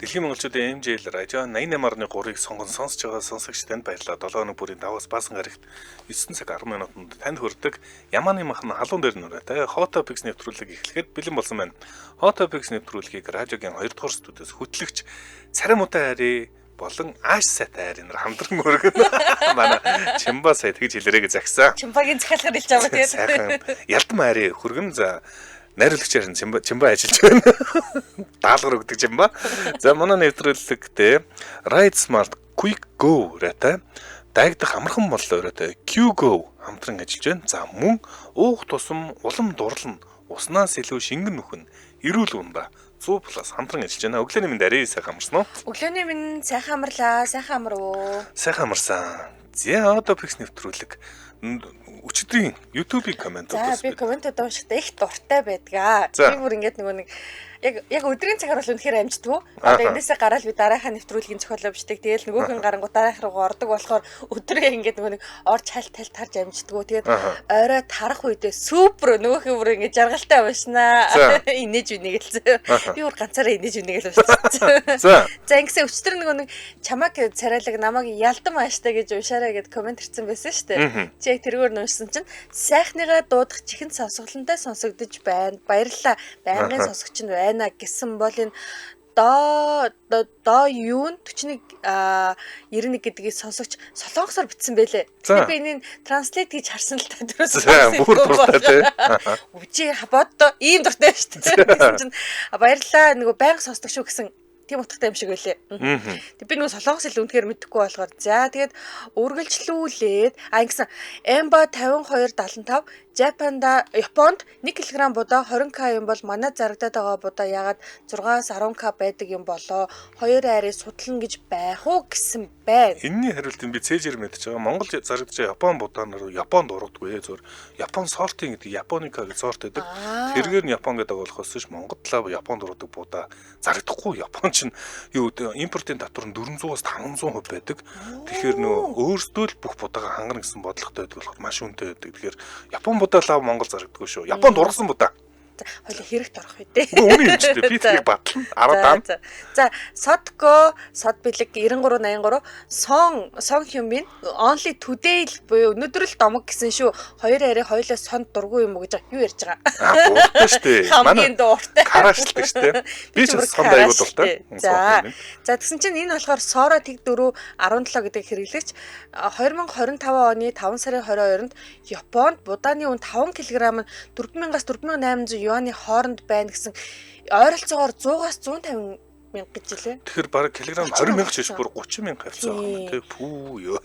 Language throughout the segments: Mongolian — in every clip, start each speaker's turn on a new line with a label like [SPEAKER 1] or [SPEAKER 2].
[SPEAKER 1] Дэлхийн монголчуудын MJL радио 88.3-ыг сонсож байгаа сонсогч танд баярлалаа. 7 хоног бүрийн даваас баасан гарагт 9 цаг 10 минутанд танд хүрдэг Ямааны махан халуун дээр нүрэ Hot Topics нэвтрүүлэг эхлэхэд бэлэн болсон байна. Hot Topics нэвтрүүлгийг радиогийн 2 дугаар студиос хөтлөгч Царай Муутай Ари болон Ааш Сайтай Ари нар хамтран өргөн манай Чимба сая тэгж хэлээрээ загсан.
[SPEAKER 2] Чимбагийн захиалгаар хэлж байгаа тэгээд
[SPEAKER 1] сайхан Ялдан Ари хүргэн за найруулагчаар нь Чимба ажиллаж байна. Даалгар өгдөг Чимба. За манай нэвтрүүлэгтээ Ride Smart Quick Go рата дайгдах амархан боллоо рата Q Go хамтран ажиллаж байна. За мөн уух тусам улам дурлан уснаас илүү шингэн нөхөн эрүүл унда 100+ хамтран ажиллаж байна. Өглөөний минь дарий сайхан амарсан уу?
[SPEAKER 2] өглөөний минь сайхан амарлаа. Сайхан амарвуу.
[SPEAKER 1] Сайхан амарсан. За одоо фикс нэвтрүүлэг өчигдрийн YouTube-ийн комментууд.
[SPEAKER 2] За би комментод уншихдаа их дуртай байдгаа. Би бүр ингэж нөгөө нэг яг өдрийн цагаар бол үнэхээр амждаггүй. Одоо энэсээ гараад би дараахан нэвтрүүлгийн зохиолоо бичдэг. Тэгэл нөгөөхөн гарангуу дараах руу ордог болохоор өдрөө ингэж нөгөө нэг орж хальт тарж амждаггүй. Тэгээд орой тарах үедээ супер нөгөөхөн бүр ингэж жаргалтай уншнаа. Инээж үнийг л. Би бүр ганцаараа инээж үнийг л уншчихсан. За ингэсэн өчтөр нөгөө нэг чамаг царайлаг намайг ялдан мааштай гэж уншаарай гэд коммент ирсэн байсан шүү дээ. Чи яг тэргээр нь уншсан чинь сайхныгаа дуудах чихэн сонсголонтой сонсогдож байна. Баярлалаа. Байнгын сонсогч нь байна гэсэн бол энэ доо юун 41 91 гэдгийг сонсогч солонгосоор бичсэн байлээ. Тэгээд би энэ транслейт хийж харсан л та дөрөс.
[SPEAKER 1] Бүр дуртай тий.
[SPEAKER 2] Үчи бод ийм дуртай шүү дээ. Гэсэн чинь баярлалаа нөгөө байнга сонсдог шүү гэсэн тийм утгатай юм шиг байлээ. Тэг би нөгөө солонгос хэл үнэхээр мэдэхгүй болохоор за тэгээд үргэлжлүүлээд ингэсэн Emba 5275 Японд 1 кг будаа 20k юм бол манай зарагдаад байгаа будаа ягаад 6-аас 10k байдаг юм болоо 2 арай судлан гэж байх уу гэсэн байна.
[SPEAKER 1] Энэний хариултыг би цээжээр мэдчихэж байгаа. Монгол зарагдаж Япон будаанаар Японд ургадгүй зөв. Япон сортын гэдэг Японика гэж сорт байдаг. Тэргээр нь Япон гэдэг болохоос ш Монгол талаа Японд ургадаг будаа зарагдахгүй. Япон ч юу импортын татвар нь 400-аас 500% байдаг. Тэгэхээр нөө өөрсдөө л бүх будаага хангана гэсэн бодлоготой байдаг болохоор маш үнэтэй байдаг. Тэгэхээр Япон будаа лав Монгол зарагддаггүй шүү. Японд ургасан будаа.
[SPEAKER 2] Хоёул хэрэгт орох үү дээ.
[SPEAKER 1] Үнэн юм ч дээ. Би тэрийг батлана. 10 даам.
[SPEAKER 2] За, Sodco, Sod бэлэг 9383, Son Hyunbin only today буюу өнөөдөр л домог гэсэн шүү. Хоёр арай хоёлоо сонд дургүй юм уу гэж юу ярьж байгаа.
[SPEAKER 1] Дуртай шүү дээ.
[SPEAKER 2] Хамгийн дуртай.
[SPEAKER 1] Карааштай шүү дээ. Би ч сонд аягүй дуртай.
[SPEAKER 2] За, тэгсэн чинь энэ болохоор Sora Тэг 4 17 гэдэг хэрэглэгч 2025 оны 5 сарын 22-нд Японд будааны үн 5 кг нь 4000-аас 4800 юаны хооронд байна гэсэн ойролцоогоор 100-аас 150 мянга гэж хэлээ.
[SPEAKER 1] Тэгэхээр бараг килограмм 20 мянга ч биш бүр 30 мянга авсан байна. Тэг пүү ёо.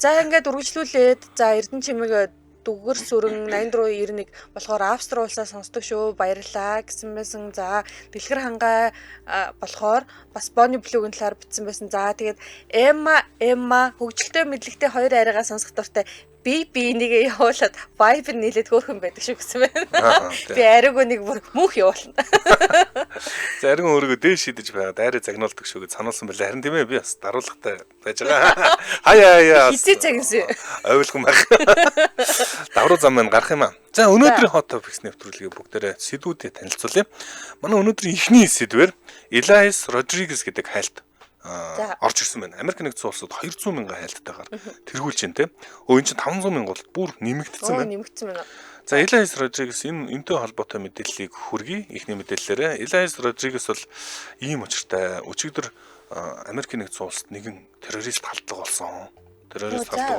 [SPEAKER 2] За ингээд үргэлжлүүлээд за Эрдэнэ чимэг Дүгэр сүрэн 8491 болохоор Австри улсаас сонсдог шүү. Баярлалаа гэсэн байсан. За Бэлгэр хангай болохоор бас Bonnie Blue-гийн талаар бичсэн байсан. За тэгээд Emma хөгжилтэй мэдлэгтэй хоёр арайгаа сонсох дуртай. Би энийг явуулаад Viber нийлээд хөөрхөн байдаг шүү гэсэн байна. Би арайгүй нэг бүр мөнх явуулна.
[SPEAKER 1] За арайгүй өөрийгөө дээш шидэж байгаа. Дайраа загнуулдаг шүү гэж сануулсан байлаа. Харин тийм ээ би бас даруулагтай байж байгаа. Хаяа.
[SPEAKER 2] Хизээ загнасан.
[SPEAKER 1] Ойлгон байх. Давруу зам маань гарах юм аа. За өнөөдрийн Hot Topics нэвтрүүлгийг бүгдээрээ сэдвүүдэд танилцуулъя. Манай өнөөдрийн эхний сэдвээр Elias Rodriguez гэдэг хайлт орж ирсэн байна. Америк нэгдсэн улсад 200 мянган хайлттайгаар тэргүүлж байна те. Энэ чинь 500 мянга бол бүр нэмэгдсэн байна.
[SPEAKER 2] Нэмэгдсэн байна.
[SPEAKER 1] За Elias Rodriguez энэтэй холбоотой мэдээллийг хүргэе. Эхний мэдээллээрээ Elias Rodriguez бол ийм учиртай. Өчигдөр Америк нэгдсэн улсад нэгэн террорист халдлага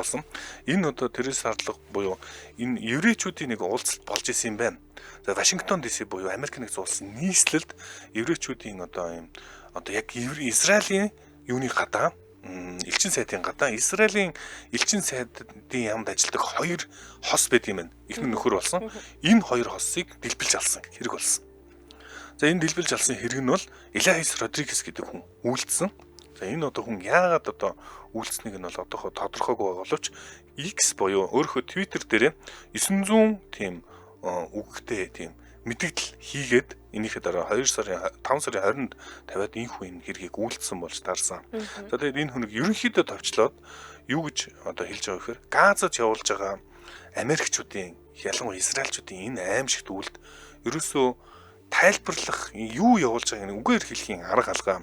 [SPEAKER 1] болсон. Энэ одоо террорист халдлага буюу энэ еврейчүүдийн нэг уулзалт болж исэн юм байна. За Вашингтон DC буюу Америк нэгдсэн улсын нийслэлд еврейчүүдийн одоо яг Израилийн юуны гадаа элчин сайдын гадаа Израилийн элчин сайдын яамд ажилладаг хоёр хос байд юм байна. Ихний нөхөр болсон. Энэ хоёр хосыг дэлбэлж алсан хэрэг болсон. За энэ дэлбэлж алсан хэрэг нь бол Elias Rodriguez гэдэг хүн үйлдсэн. За энэ одоо хүн яагаад одоо үйлдсэнийг нь бол одоо тодорхойгүй байгаа боловч X буюу өөрийнхөө Twitter дээр 900 тийм үгтэй тийм мэдээлэл хийгээд энийхээ дараа 5 сарын 20-нд тавиад энэ хүн хэргийг үйлдсэн болж таарсан. За тэгээд энэ хүнийг ерөнхийдөө товчлоод юу гэж одоо хэлж байгаа вэхээр Газад явуулж байгаа Америкчуудын ялангуяа Израильчүүдийн энэ аимшигт үйлд ерөөсөө тайлбарлах юу явуулж байгааг үгээр хэлхийн арга алгаа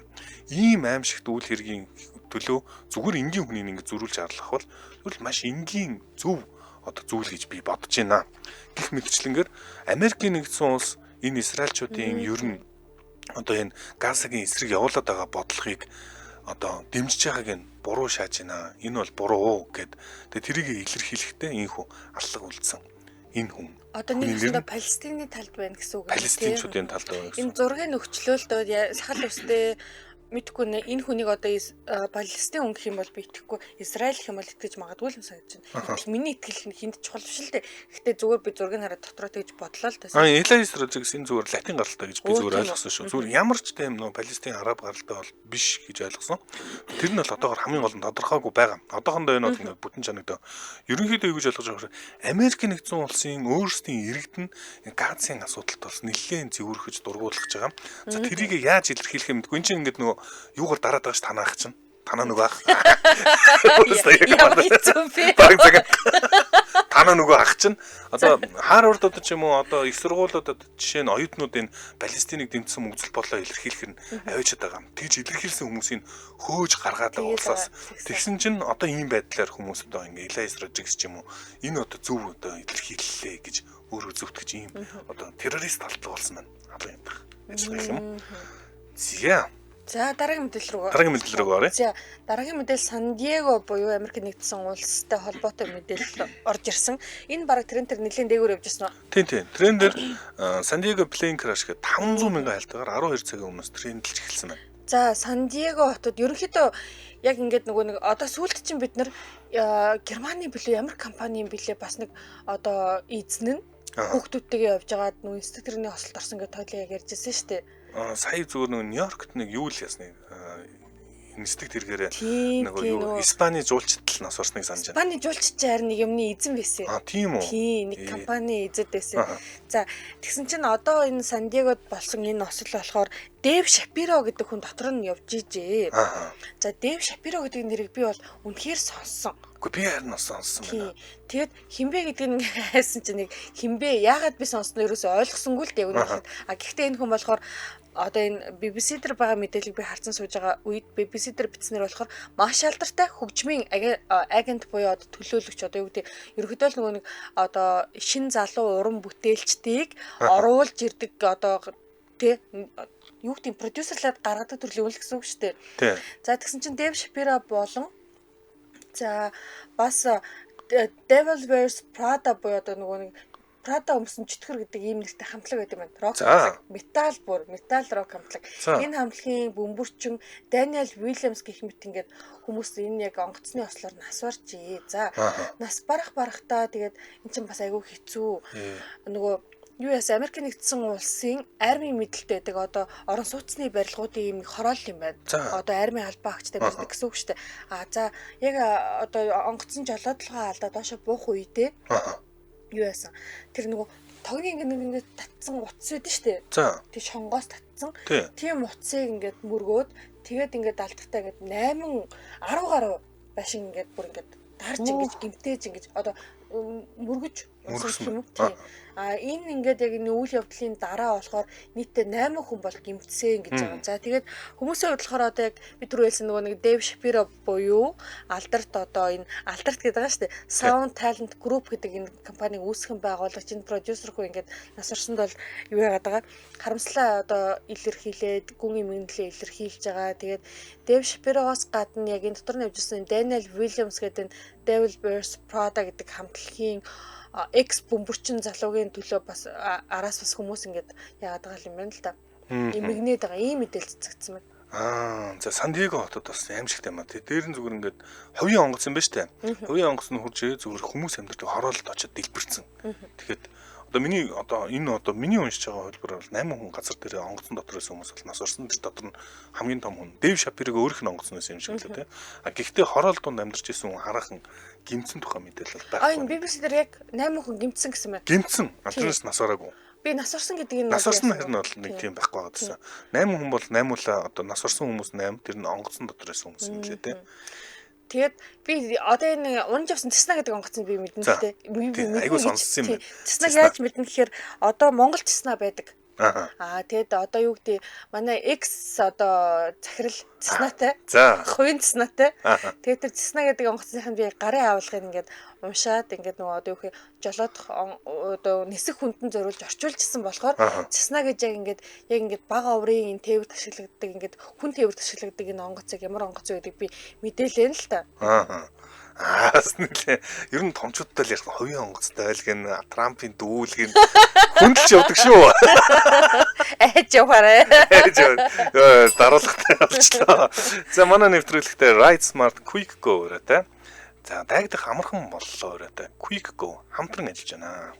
[SPEAKER 1] ийм аимшигт үйл хэргийн төлөө зүгээр энгийн хүнийг ингэ зөрүүлж харлах бол тэгвэл маш энгийн зөв одоо зүйл гэж би бодож байна. Гэх мэтчлэнгээр Америкийн нэгдсэн улс энэ Израильчуудын ер нь одоо энэ Газагийн эсрэг явуулаад байгаа бодлогыг одоо дэмжиж байгааг нь буруу шааж байна. Энэ бол буруу гэд тэрийг илэрхийлэхдээ ийхүү аллах үлдсэн. Энэ хүн
[SPEAKER 2] одоо нэг хэсэгт Палестины талд байна гэсэн үг.
[SPEAKER 1] Палестинчүүдийн талд байна гэсэн.
[SPEAKER 2] Энэ зургийн нөхцлөлтөд сахал үстэй мэдгүй нэ энэ хүнийг одоо Палестин хүн гэх юм бол би итгэхгүй Израиль гэх юм бол итгэж магадгүй юм санагдаж байна. Миний итгэл хинд чухал биш л дээ. Гэхдээ зүгээр би зургийг хараад дотроо тэгж бодлоо л таа.
[SPEAKER 1] Элайс Родригес энэ зүгээр латин гаралтай гэж би зүгээр ойлгосон шүү. Зүгээр ямар ч тийм нөө Палестин араб гаралтай бол биш гэж ойлгосон. Тэр нь бол одоогоор хамгийн гол нь тодорхойгүй байгаа. Одоохондоо энэ бол ингээд бүтэн чанагдаа. Ерөнхийдөө юу гэж ойлгож байгаа вэ? Америк нэгдсэн улсын өөрсдийн иргэд нь Газын асуудалд бас нэлээд зэвүүрхэж дургуулж байгаа. За тэрийг яаж илэрхийлэх юм бэ? Энд чинь ингээд нөгөө юугаар дараад байгаа ш танаах чинь. Танаа нөгөө ах. Танаа нөгөө ах чинь одоо Харвард одоо ч юм уу одоо их сургуулиудад жишээ нь оюутнуудын Палестиныг дэмжсэн мөгзөл болоо илэрхийлэх нь авчиад байгаа юм. Тэгж илэрхийлсэн хүмүүсийг хөөж гаргаад байгаа улсаас тэгсэн чинь одоо ийм байдлаар хүмүүс одоо ингээ Элайс Родригес ч юм уу энэ одоо зөв одоо илэрхийллээ гэж өөрөө зөвтгөж ийм одоо террорист талтай болсон байна. Одоо юм байна. Ажиллах юм. Зя.
[SPEAKER 2] За дараагийн мэдээлэл
[SPEAKER 1] рүү оръё.
[SPEAKER 2] За дараагийн мэдээлэл Сан Диего буюу Америк нэгдсэн улстай холбоотой мэдээлэл орж ирсэн. Энэ баг тренд дээр нэлээд дээгүүр явж ирсэн үү?
[SPEAKER 1] Тийм. Тренд дээр Сан Диего плейн краш гэдэг 500 мянган хайлтгаар 12 цагийн өмнөөс трендэлж эхэлсэн байна.
[SPEAKER 2] За Сан Диего хотод ерөнхийдөө яг ингээд нөгөө нэг одоо сүүлд чинь бид нар Германы билүү ямар компани билээ бас нэг одоо эзэн нь хүүхдүүдтэйгээ явж байгаад нөгөө институтны хосолд орсон гэж тойлоо яг ярьжсэн шүү дээ.
[SPEAKER 1] Сая зүгээр нэг Нью-Йоркт нэг юу л ясны институт хэрэгээрээ нөгөө юу Испани жуулчдал нас орсныг санаж байна.
[SPEAKER 2] Испани жуулчд харин нэг юмны эзэн байсан.
[SPEAKER 1] Тийм үү?
[SPEAKER 2] Тийм, нэг компани эзэд байсан. За тэгсэн чинь одоо энэ Сан Диегод болсон энэ осол болохоор Дэв Шапиро гэдэг хүн дотор нь явж ижээ. За Дэв Шапиро гэдэг нэрийг би бол үнэхээр сонссон.
[SPEAKER 1] Гэхдээ би харин сонсон байна.
[SPEAKER 2] Тэгэд хинбэ гэдэг нь хайсан чинь нэг хинбэ яагаад би сонссноо ерөөсөй ойлгосонгүй л дээ үнэхээр. Гэхдээ энэ хүн болохоор одоо энэ BBC дээр байгаа мэдээллийг би харсан сууж байгаа үед BBC дээр бичснээр болохоор маш алдартай хөгжмийн агент буюу одоо төлөөлөгч одоо юу гэдэг ерөнхийдөө л нөгөө нэг одоо шин залуу уран бүтээлчдийг оруулж ирдэг одоо тий юу гэдэг продюсерлаад гаргадаг төрлийн үйл гэсэн үг шүү дээ.
[SPEAKER 1] Тий.
[SPEAKER 2] За тэгсэн чинь Дэв Шапиро болон за бас Devil Wears Prada буюу одоо нөгөө нэг Prada өмсөн чөтгөр гэдэг ийм нэртэй хамтлаг байдаг байна. Рок метал рок хамтлаг. Энэ хамтлагийн бөмбөрчин Daniel Williams гэх мэт ингээд хүмүүс энэ яг онгоцны ослоор нас барчээ. За нас барахтаа тэгээд эн чинь бас айгүй хэцүү. Нөгөө юу яс Америк нэгдсэн улсын армийн мэдлэлтэй байдаг одоо орон сууцны барилгуудын ийм хороол юм байна. Одоо армийн албаа агчтай байдаг гэсэн үг шүү дээ. За яг одоо онгоцны жолоодлогоо алдаа доошо буух үедээ юу яасан тэр нөгөө тогийн ингээд татсан утас үүдэн штэ. Тэг шонгоос татсан. Тийм утсыг ингээд мөргөөд тэгээд ингээд алдахтаа ингээд 8 10 гаруй башин ингээд бүр ингээд дарж ингэж гимтээж ингэж одоо мөргөж юм уу? Тийм. Энэ ингээд яг энэ үйл явдлын дараа болохоор нийтдээ 8 хүн бол гимтсэн гэж байгаа. За тэгээд хүмүүсийн хувьд болохоор одоо яг бид түрүүлсэн нөгөө нэг Дэв Шапиро буюу алдарт одоо энэ алдарт гэдэг байгаа шүү дээ. Sound Talent Group гэдэг энэ компаниг үүсгэн байгуулагч энэ продюсер хөө ингээд нас орсонд бол юу яагаад байгаа харамслаа одоо илэрхийлээд гүн эмгэнлээ илэрхийлж байгаа. Тэгээд Дэв Шапирогоос гадна яг энэ дотор нь явжсэн Daniel Williams гэдэг энэ Devil Wears Prada гэдэг хамтлагийн экс бөмбөрчин залуугийн төлөө бас араас бас хүмүүс ингээд яагаад байгаа юм байна л да. Имэгнээд байгаа ийм мэдээлэл цэцэгдсэн байна.
[SPEAKER 1] За Сан Диего хотод бас аимшигтай юм аа. Дээр нь зүгээр ингээд хувийн онгоц юм байна штэ. Хувийн онгоц нь хурж зүгээр хүмүүс амьдардаг хороолт очоод дэлбэрсэн. Тэгэхэд одоо миний уншиж байгаа хэлбэр бол 8 хүн газар дээр онгоцон дотроос хүмүүс бол нас орсон. Тэр дотор нь хамгийн том хүн Дэв Шапирог өөрх нь онгоцноос юм шиг лээ тий. Гэхдээ хороол донд амьдарч исэн хүн хараахан гимцэн тухай мэдээлэл байна.
[SPEAKER 2] Энэ BBC дээр яг 8 хүн гимцэн гэсэн байна.
[SPEAKER 1] Гимцэн. Тэрнээс нас ороогүй.
[SPEAKER 2] Би нас орсон гэдэг энэ
[SPEAKER 1] нас орсон хэрнээ бол нэг тийм байхгүй байгаадсан. 8 хүн бол 8-уулаа одоо нас орсон хүмүүс 8 тэр нь онгоцон дотроос хүмүүс юм лээ тий.
[SPEAKER 2] Тэгээд би одоо энэ унж авсан Цэсна гэдэг онгоцыг би мэднэ л дээ.
[SPEAKER 1] Айгуу сонссон юм байна.
[SPEAKER 2] Цэснаг яаж мэднэ гэхээр одоо Монгол Цэсна байдаг. Тэгэд одоо юу гэдэг манай X одоо захирал Цэснатай.
[SPEAKER 1] За.
[SPEAKER 2] Хувийн Цэснатай. Тэгээд тэр Цэсна гэдэг онгоцныхын би гарын авалгыг ингээд уншаад ингээд нөгөө одоо юу гэх жолоодох одоо нисэх хүндэн зориулж орчуулжсэн болохоор Цэсна гэж яг ингээд бага оврын тээвэр ташиглагдаг ингээд хүн тээвэр ташиглагдаг энэ онгоцыг ямар онгоц вэ гэдэг би мэдээлээ л та.
[SPEAKER 1] Нэлээ. Ер нь томчуудтай л яг хувийн онгоцтой байлгын Трампын дүүлгийг хүндэлж явдаг шүү.
[SPEAKER 2] Ээж яваарэ.
[SPEAKER 1] Даруулгатай болчлоо. За манай нэвтрүүлэгтээ Ride Smart Quick Go өрөөтэй. За дайгдах амархан боллоо өрөөтэй. Quick Go хамтран ажиллаж байна.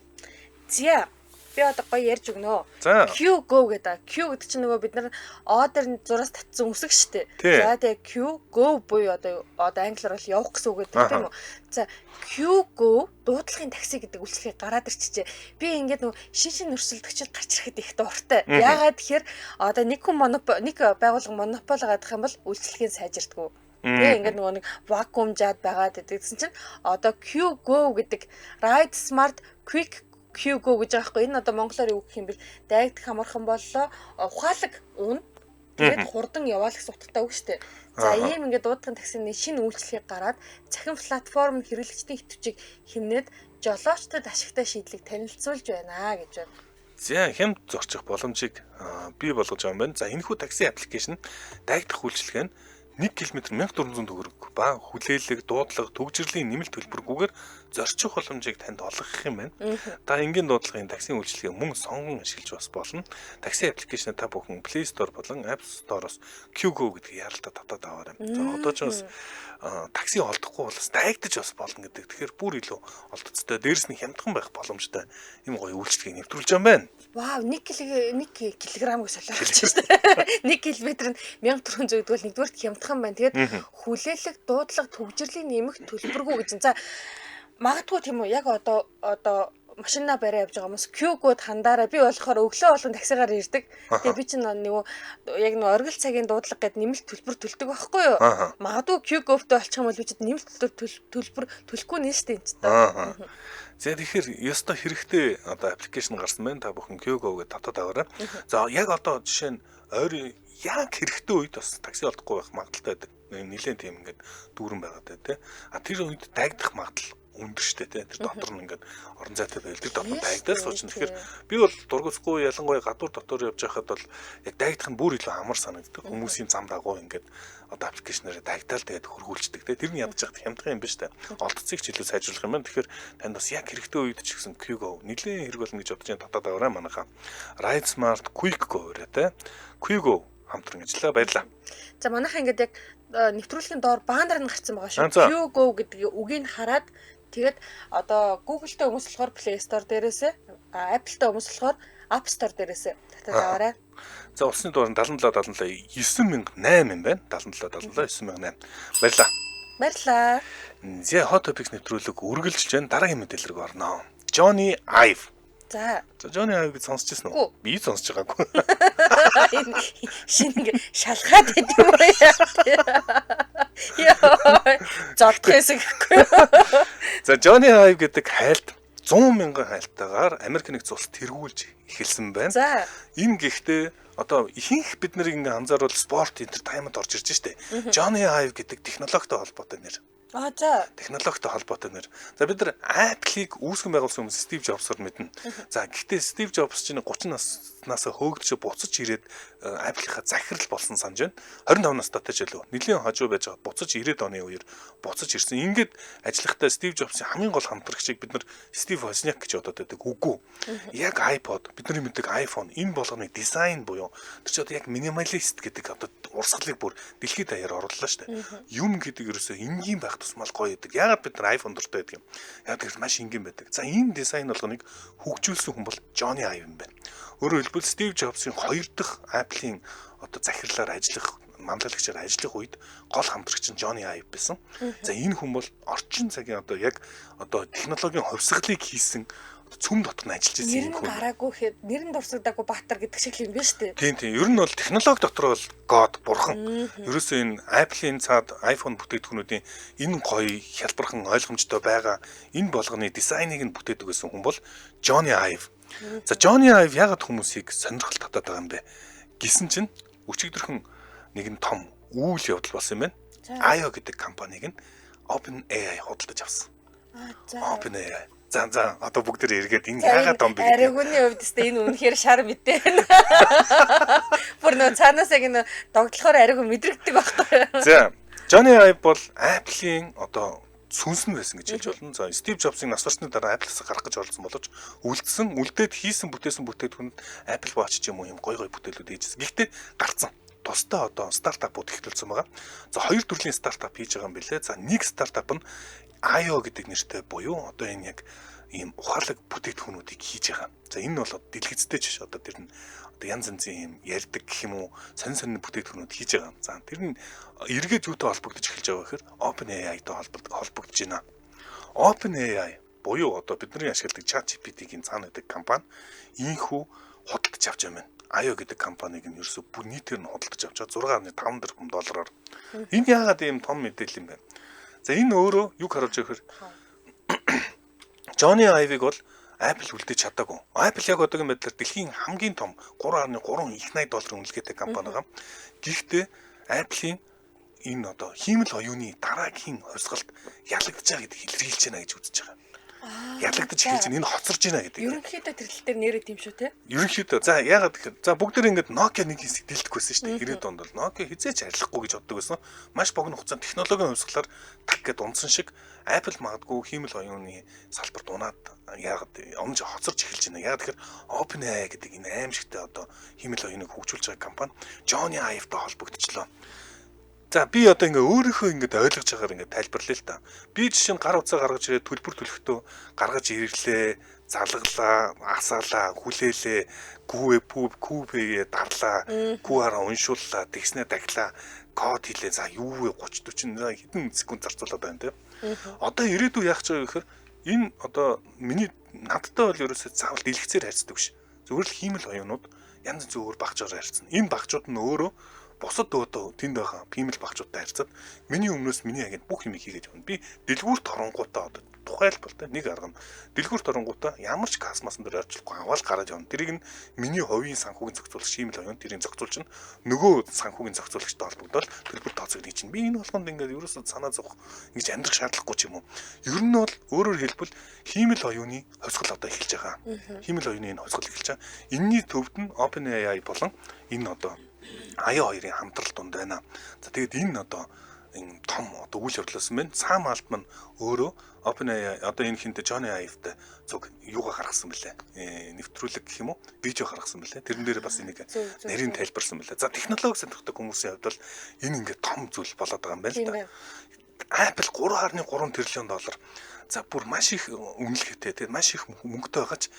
[SPEAKER 2] Зя. Би одоо гоё ярьж өгнө. Q Go гэдэг. Q гэдэг чинь нөгөө бид нар O-дэр зураас татсан үсэг штэ. За тэгээ Q Go буюу одоо англиар бол явах гэсэн үг гэдэг тийм үү. За Q Go дуудлагын такси гэдэг үйлчлэгийг гараад ирчихжээ. Би ингээд нөгөө шин өрсөлдөгчд гарч ирэхэд их дуртай. Яагаад тэгэхээр одоо нэг байгууллага монопол гадах юм бол үйлчлэгийг сайжирдаггүй. Тэгээ ингээд нөгөө нэг вакуум жаад байгаад гэдэгсэн чинь одоо Q Go гэдэг Ride Smart Quick Q Go гэж байгаа хгүй. Энэ одоо монголоор юу гэх юм бэл дайгдах амархан боллоо. Ухаалаг уун. Тэгээд хурдан яваал гэсэн утгатай үг штэ. За ийм ингээд дуудлагын таксины шинэ үйлчлэгийг гараад цахим платформ хэрэглэгчдийн идэвхжийг хэмнээд жолоочдод ашигтай шийдлийг танилцуулж байна гэж байна.
[SPEAKER 1] За хямд зорчих боломжийг бий болгож байгаа юм байна. За энэхүү такси аппликейшн дайгдах үйлчлэг нь 1 км 1400 төгрөг ба хүлээлэг, дуудлага, төгжрлийн нэмэлт төлбөргүйгээр зорчих боломжийг танд олгох юм байна. Та энгийн дуудлагын таксийн үйлчлэгийг мөн сонгон ашиглаж бас болно. Такси аппликейшн та бүхэн Play Store болон App Store-оос QGo гэдгийг яралтай татаад аваарай. За одоо ч бас такси олдохгүй бол бас дайгдаж бас болно гэдэг. Тэгэхээр бүр илүү олдоцтой, дээрэс нь хямдхан байх боломжтой юм гоё үйлчлэгийг нэвтрүүлж байгаа юм байна.
[SPEAKER 2] Вау, 1 кг гэж солиорч байна. 1 км нь 1400 гэдэг бол нэгдүгээрт хямдхан байна. Тэгээд хүлээлэг, дуудлага, төгжрлийн нэмэх төлбөргүй гэж. За магадгүй тийм үү? Яг одоо машина барай явж байгаа хүмүүс Q-год хандаараа би болохоор өглөө болгон таксигаар ирдэг. Тэгээ би чинь нөгөө яг нөгөө оргил цагийн дуудлага гэд нэмэлт төлбөр төлдөг байхгүй юу? Магадгүй Q-говтой олчих юм бол би чинь нэмэлт төлбөр төлөхгүй нэ штэ энэ ч та.
[SPEAKER 1] За тэгэхээр ёстой хэрэгтэй одоо аппликейшн гарсан байна. Та бүхэн Q-go гэж татаад аваарай. За яг одоо жишээ нь ойрын яг хэрэгтэй үед бас такси олдохгүй байх магадaltaй байдаг. Нилээн тийм ингээд дүүрэн байгаад байдаг. Тэр үед дайгдах магадлал өндөр штэ тий. Тэр дотор нь ингээд орон зайтай байлдаг дотор дайгдаад суучна. Тэгэхээр би бол дургуцгүй ялангуяа гадуур дотор явж байхад бол яг дайгдах нь бүр илүү амар санагддаг. Хүмүүсийн зам дагуу ингээд одоо аппликейшнээр дайгдаал тэгээд хөргүүлждэг тий. Тэр нь ядаж хахад хямдхан юм биш үү? Олдцыг ч илүү сайжруулах юм байна. Тэгэхээр танд бас яг хэрэгтэй үед ч гэсэн QGo нилээн хэрэг болно гэж бодож татаад аваарай манайхаа. Ride Smart Quick Go өрөө тий. QGo хамтран ажиллаа баярлаа.
[SPEAKER 2] За манайхаа ингээд яг нэвтрүүлгийн доор баандар нь гарсан байгаа шүү. QGo гэдэг үгийг хараад тэгээд одоо Google-тэй хүмүүс болохоор Play Store дээрээсээ, Apple-тэй хүмүүс болохоор App Store дээрээсээ татаад аваарай.
[SPEAKER 1] За улсны дугаар нь 77 9008 юм байна. 77 9008. Баярлаа.
[SPEAKER 2] Баярлаа.
[SPEAKER 1] За Hot Topics нэвтрүүлэг үргэлжилж байна. Дараагийн мэдээлэл рүү орноо. Johnny Ive.
[SPEAKER 2] За
[SPEAKER 1] Johnny Ive гэж сонсч ирсэн үү? Би сонсч байгаагүй.
[SPEAKER 2] Шинэ шалгаад байд юм яа. Яа. Зодох хэсэггүй.
[SPEAKER 1] За Johnny Ive гэдэг хайлт 100 мянган хайлтаагаар Америк нэгдсэн улс тэргүүлж эхэлсэн байна.
[SPEAKER 2] За
[SPEAKER 1] энэ гэхдээ одоо ихэнх бид нарыг ингээ анзааруул спорт entertainment орж ирж штэ. Johnny Ive гэдэг технологитой холбоотой нэр.
[SPEAKER 2] За
[SPEAKER 1] технологитой холбоотой нэр. За бид нар Apple-ийг үүсгэн байгуулсан хүмүүс Steve Jobs-ор мэднэ. За гэхдээ Steve Jobs чинь 30 наснаас хөөгдөж буцаж ирээд Apple-ийнхаа захирал болсон санаж байна. 25 настайтай ч илүү. Нэлийн хажуу байж байгаа буцаж 90-ад оны үеэр буцаж ирсэн. Ингээд ажиллахдаа Steve Jobs-ийн хамгийн гол хамтрагчийг бид нар Steve Wozniak гэж бодоод байдаг. Үгүй. Яг iPod, бидний мэддэг iPhone энэ болгоны дизайн буюу тэр чинь одоо яг минималист гэдэг одоо урсгалыг бүр дэлхийд даяар орууллаа шүү дээ. Юм гэдэг ерөөсөө энгийн байх тусмал гоё гэдэг. Яагаад бид нар iPhone дуртай байдаг юм? Яг тэр маш энгийн байдаг. За энэ дизайн болгоныг хөгжүүлсэн хүн бол Johnny Ive юм байна. Өөрөөр хэлбэл Steve Jobs-ийн 2 дахь Apple-ийн одоо захирлаар ажиллах, манлайлагчаар ажиллах үед гол хамтрагч нь Johnny Ive байсан. За энэ хүн бол орчин цагийн одоо яг одоо технологийн хувьсгалыг хийсэн цөм дотор нь ажиллаж байсан
[SPEAKER 2] юм хүн. Нэр нь гараагүй хэд нэр нь дурсагдаагүй баатар гэдэг шиг юм байна шүү дээ.
[SPEAKER 1] Тийм. Ер нь бол технологи дотор бол God бурхан. Ерөөсөө энэ Apple-ийн цаад iPhone бүтээгдэхүүнүүдийн энэ гоё хялбархан ойлгомжтой байгаа энэ болгоны дизайныг нь бүтээдэг гэсэн хүн бол Johnny Ive. За Johnny Ive ягаад хүмүүсийг сонирхол татаад байгаа юм бэ? Гэсэн чинь өчигдөрхөн нэгэн том үйл явдал болсон юм байна. IO гэдэг компаниг нь OpenAI худалдаж авсан. OpenAI. За одоо бүгд тэ эргээд энэ яагаад том бэ?
[SPEAKER 2] Аригууны хувьд тест энэ үнэхээр шар мэдээ. Бүр нөө цаанаас яг энэ догтлохоор аригуу мэдрэгддэг байхгүй.
[SPEAKER 1] За Johnny Ive бол Apple-ийн одоо сүнс нь байсан гэж хэлж болно. За Steve Jobs-ын нас барсны дараа Apple-аас гарах гэж оролцсон боловч үлдээд хийсэн бүтээсэн бүтээгдэхүүнд Apple Watch ч юм уу юм гой бүтээлүүд хийжсэн. Гэхдээ гарцсан. Тусдаа одоо стартапууд ихтэлсэн байгаа. За хоёр төрлийн стартап хийж байгаа юм билээ. За нэг стартап нь IO гэдэг нэртэй буюу одоо энэ яг ийм ухаалаг бүтээгдэхүүнүүдийг хийж байгаа. За энэ бол дэлгэцтэй ч одоо тэр нь одоо янз янзын юм ярьдаг гэх юм уу сонин бүтээгдэхүүнүүд хийж байгаа. За тэр нь эргээд юутай холбогдож эхэлж байгаа гэхээр OpenAI-тай холбогдож байна. OpenAI буюу одоо бидний ашигладаг ChatGPT-ийн цаана байдаг компани ийхүү худалдаж авч байгаа юм. IO гэдэг компаниг нь ерөөсө бүр нийтээр нь худалдаж авч байгаа 6.5 тэрбум доллараар. Энэ яагаад ийм том мэдээлэл юм бэ? За энэ өөрөө юг харуулж байгаа хэрэг Johnny Ive-ыг бол Apple үлдээж чадаагүй. Apple яг одоогийн байдлаар дэлхийн хамгийн том 3.3 их 80 долларын үнэлгээтэй компани байгаа. Гэхдээ Apple-ийн энэ одоо хиймэл оюуны дараагийн хувьсгалд ялагдж байгаа гэдгийг илэрхийлж байна гэж үзэж байгаа. Ялагдаж эхэлж байна. Энэ хоцорж байна гэдэг.
[SPEAKER 2] Ерөнхийдөө тэрлэл дээр нэрээд юм шүү те.
[SPEAKER 1] Ерөнхийдөө за яагаад гэхээр за бүгд ингээд Nokia нэг хэсэг дэлдэг байсан шүү дээ. 90-ад онд бол Nokia хизээч арилахгүй гэж боддог байсан. Маш богино хугацаанд технологийн хувьсгалаар так гэд унсан шиг Apple магадгүй хиймэл оюуны салбарт унаад яагаад өмнө хоцорж эхэлж байна. Яагаад гэхээр OpenAI гэдэг энэ аимшигтай одоо хиймэл оюуныг хөгжүүлж байгаа компани Johnny Ive-тай холбогдчихлоо. За би одоо ингээ өөрийнхөө ингээ ойлгож байгаагаар ингээ тайлбарлая л та. Би жишээ нь гар утсаа гаргаж ирээд төлбөр төлөхдөө гаргаж ирлээ, залглаа, асаалаа, хүлээлээ, күүбээ дарлаа, күүараа уншууллаа, тэгснэ дахлаа, код хийлээ. За юу вэ 30 40 хэдэн секунд зарцуулаад байна те. Одоо ирээдүй яах гэж байгаа гэхээр энэ одоо миний надтай бол ерөөсөө заавал дэлгэцээр харьцдаг биш. Зөвхөн л хиймэл оюунууд янз бүрийн өөр багжаар харьцсан. Энэ багжууд нь өөрөө бусад одоо тэнд байгаа пимэл багчуудтай харьцаад миний өмнөөс миний агент бүх юм хийгээд явна. Би дэлгүүрт оронгуудаа одоо тухайлбал нэг арга нь дэлгүүрт оронгуудаа ямар ч касмасан дээр орчлохгүй аваад гараад явна. Тэрийг нь миний хувийн санхүүгийн зохицуулагч шиймэл оюун тэрийг зохицуулж нь нөгөө санхүүгийн зохицуулагчтай холбогдоод төлбөр тооцоогдож чинь би энэ болгонд ингээд ерөөсөө санаа зовох ингэж амьдрах шаардлагагүй ч юм уу. Ер нь бол өөрөөр хэлбэл хиймэл оюуны хувьсгал одоо эхэлж байгаа. Хиймэл оюуны энэ хувьсгал эхэлж байгаа. Энийний төвд нь OpenAI болон энэ одоо IO хоёрын хамтрал дунд байна. За тэгээд энэ одоо энэ том одоо үйл явдлаас мэн Sam Altman өөрөө OpenAI одоо энэ хинтэ Johnny Ive-тэй зөв юугаа гаргасан бэлээ. Нэвтрүүлэг гэх юм уу? Видео гаргасан бэлээ. Тэрэн дээр бас энийг нарийн тайлбарсан бэлээ. За технологи сонирхдаг хүмүүсийн хувьд бол энэ ингээд том зүйл болоод байгаа юм байна л да. Apple 3.3 тэрлион доллар. За бүр маш их үнэлгээтэй тэгээд маш их мөнгөтэй байгаа ч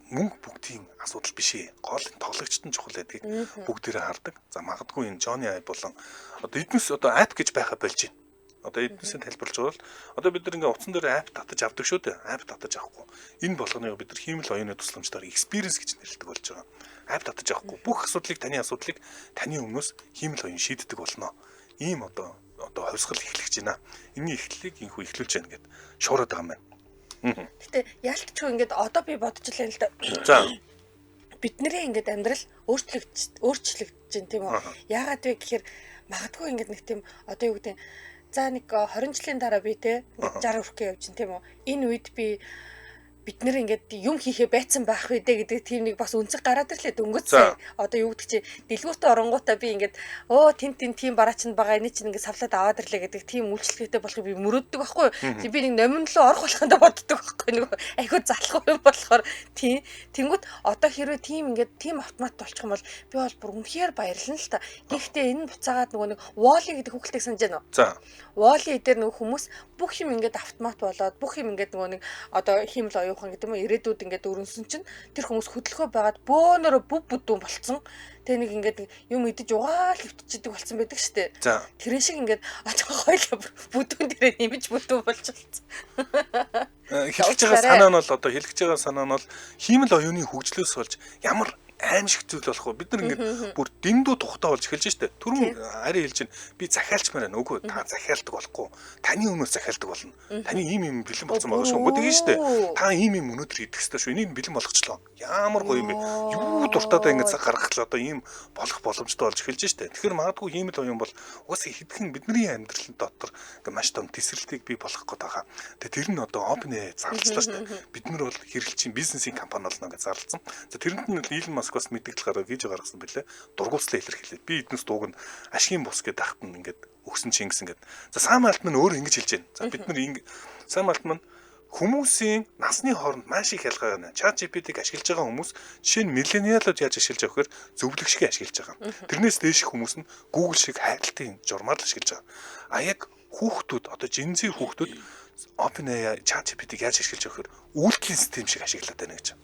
[SPEAKER 1] мөнгө бүгдийн асуудал биш ээ. Гол тоглогчт нь чухал байдгийг бүгдээрээ хардаг. За магадгүй энэ Johnny Ive болон одоо эднэс одоо app гэж байха болж байна. Одоо эднэсээ тайлбарлаж байгаа бол одоо бид нар ингээ утсан дээр app татаж авдаг шүү дээ. App татаж авахгүй. Энэ болгоныг бид нар хиймэл оюуны тусламжтайгаар experience гэж нэрлэдэг болж байгаа. App татаж авахгүй. Бүх таны асуудлыг таны өмнөөс хиймэл оюун шийддэг болно. Ийм одоо хувьсгал эхлэж байна. Энийн эхлэлийг инхүү эхлүүлж байна гэд шуураад байгаа юм байна.
[SPEAKER 2] Гэтэ яалтчгүй ингээд одоо би бодчихлаа л да.
[SPEAKER 1] За
[SPEAKER 2] бидний ингээд амьдрал өөрчлөгдөж байна тийм үү? Яагаад вэ гэхээр магадгүй ингээд нэг тийм одоо юу гэдэг за нэг 20 жилийн дараа би те 60 хүрэх явж байна тийм үү? Энэ үед бид нэр ингээд юм хийхээ байцсан байх вэ гэдэг тийм нэг бас үнцэг гараад ирлээ дөнгөцсөн. Одоо юу гэдэг чи дэлгүүртээ оронгуудаа би ингээд тийм бараач нь байгаа энэ чинь ингээд савлаад аваад ирлээ гэдэг тийм үйлчлэгтэй болохыг би мөрөддөг байхгүй. Би нэг номин руу орох болохоо боддог байхгүй. Нэг айгүй залах юм болохоор тийм. Тэнгүүт одоо хэрвээ тийм ингээд тийм автомат болчих юм бол би бол бүр үнэхээр баярлна л та. Гэхдээ энэ буцаагаад нөгөө нэг Wall-E гэдэг хүүхэлтэйг санаж байна уу?
[SPEAKER 1] За.
[SPEAKER 2] Wall-E дээр нөгөө хүмүүс бүх юм ингээд автомат болоод бүх юм ингээд нөгөө нэг одоо хиймэл оюухан гэдэг юм ирээдүйд ингээд өрнсөн чинь тэр хүмүүс хөдөлгөө байгаад бөөнөрө бүдүүн болцсон. Тэгээ нэг ингээд юм идэж угаал хөвтчихдэг болсон байдаг штэ. Тэрэн шиг ингээд хоёул бүдүүн дээрээ нэмж бүдүүн болчихсон.
[SPEAKER 1] Хэлж байгаа санаа нь бол одоо хиймэл оюуны хөгжлөөс болж ямар аимшиг зүйл болохгүй. Бид нар ингээд бүр дэндүү тухтай болж эхэлж штэ. Түрүүн ари хэлж чинь би захиалчмаар байна. Үгүй та захиалдаг болохгүй. Таны өмнөөс захиалдаг болно. Таны ийм бэлэн болсон байгаа шүү. Үгүй тийм штэ. Та ийм өнөөдөр идэх хэрэгтэй шүү. Энийг бэлэн болгочлоо. Ямар гоё юм бэ? Юу дуртайдаа ингээд цаг гаргахлаа одоо ийм болох боломжтой болж эхэлж штэ. Тэгэхээр магадгүй ийм л юм бол угаасаа хэдхэн бидний амьдрал дотор ингээд маш том тесрэлтийг бий болгох гээд байгаа. Тэгээ тэр нь одоо OpenAI зарлалаа штэ. Бид нар бол хэрэглэгчийн бизнесийн компани болно гэж зарлалсан. За тэрэнд нь Elon Musk-аас мэдээлэл гаргаад видео гаргасан байлээ. Дургуутслаа илэрхийлээд би эднээс дууг нь ашигын бус гэдэг ахт нь ингээд өгсөн чингис ингээд. За Сам Алтман өөр ингэж хэлж байна. За бид нар Сам Алтман хүмүүсийн насны хооронд маш их ялгаа байна. ChatGPT-г ашиглаж байгаа хүмүүс жишээ нь миллениалууд яаж ашиглаж байгаа вэхээр зөвлөх шиг ашиглаж байгаа. Тэрнээс дээш хүмүүс нь Google шиг хайртын журмаар л ашиглаж байгаа. А яг хүүхдүүд одоо Gen Z хүүхдүүд OpenAI ChatGPT-г яаж ашиглаж байгаа вэхээр үйлдэлийн систем шиг ашиглаад байна гэж.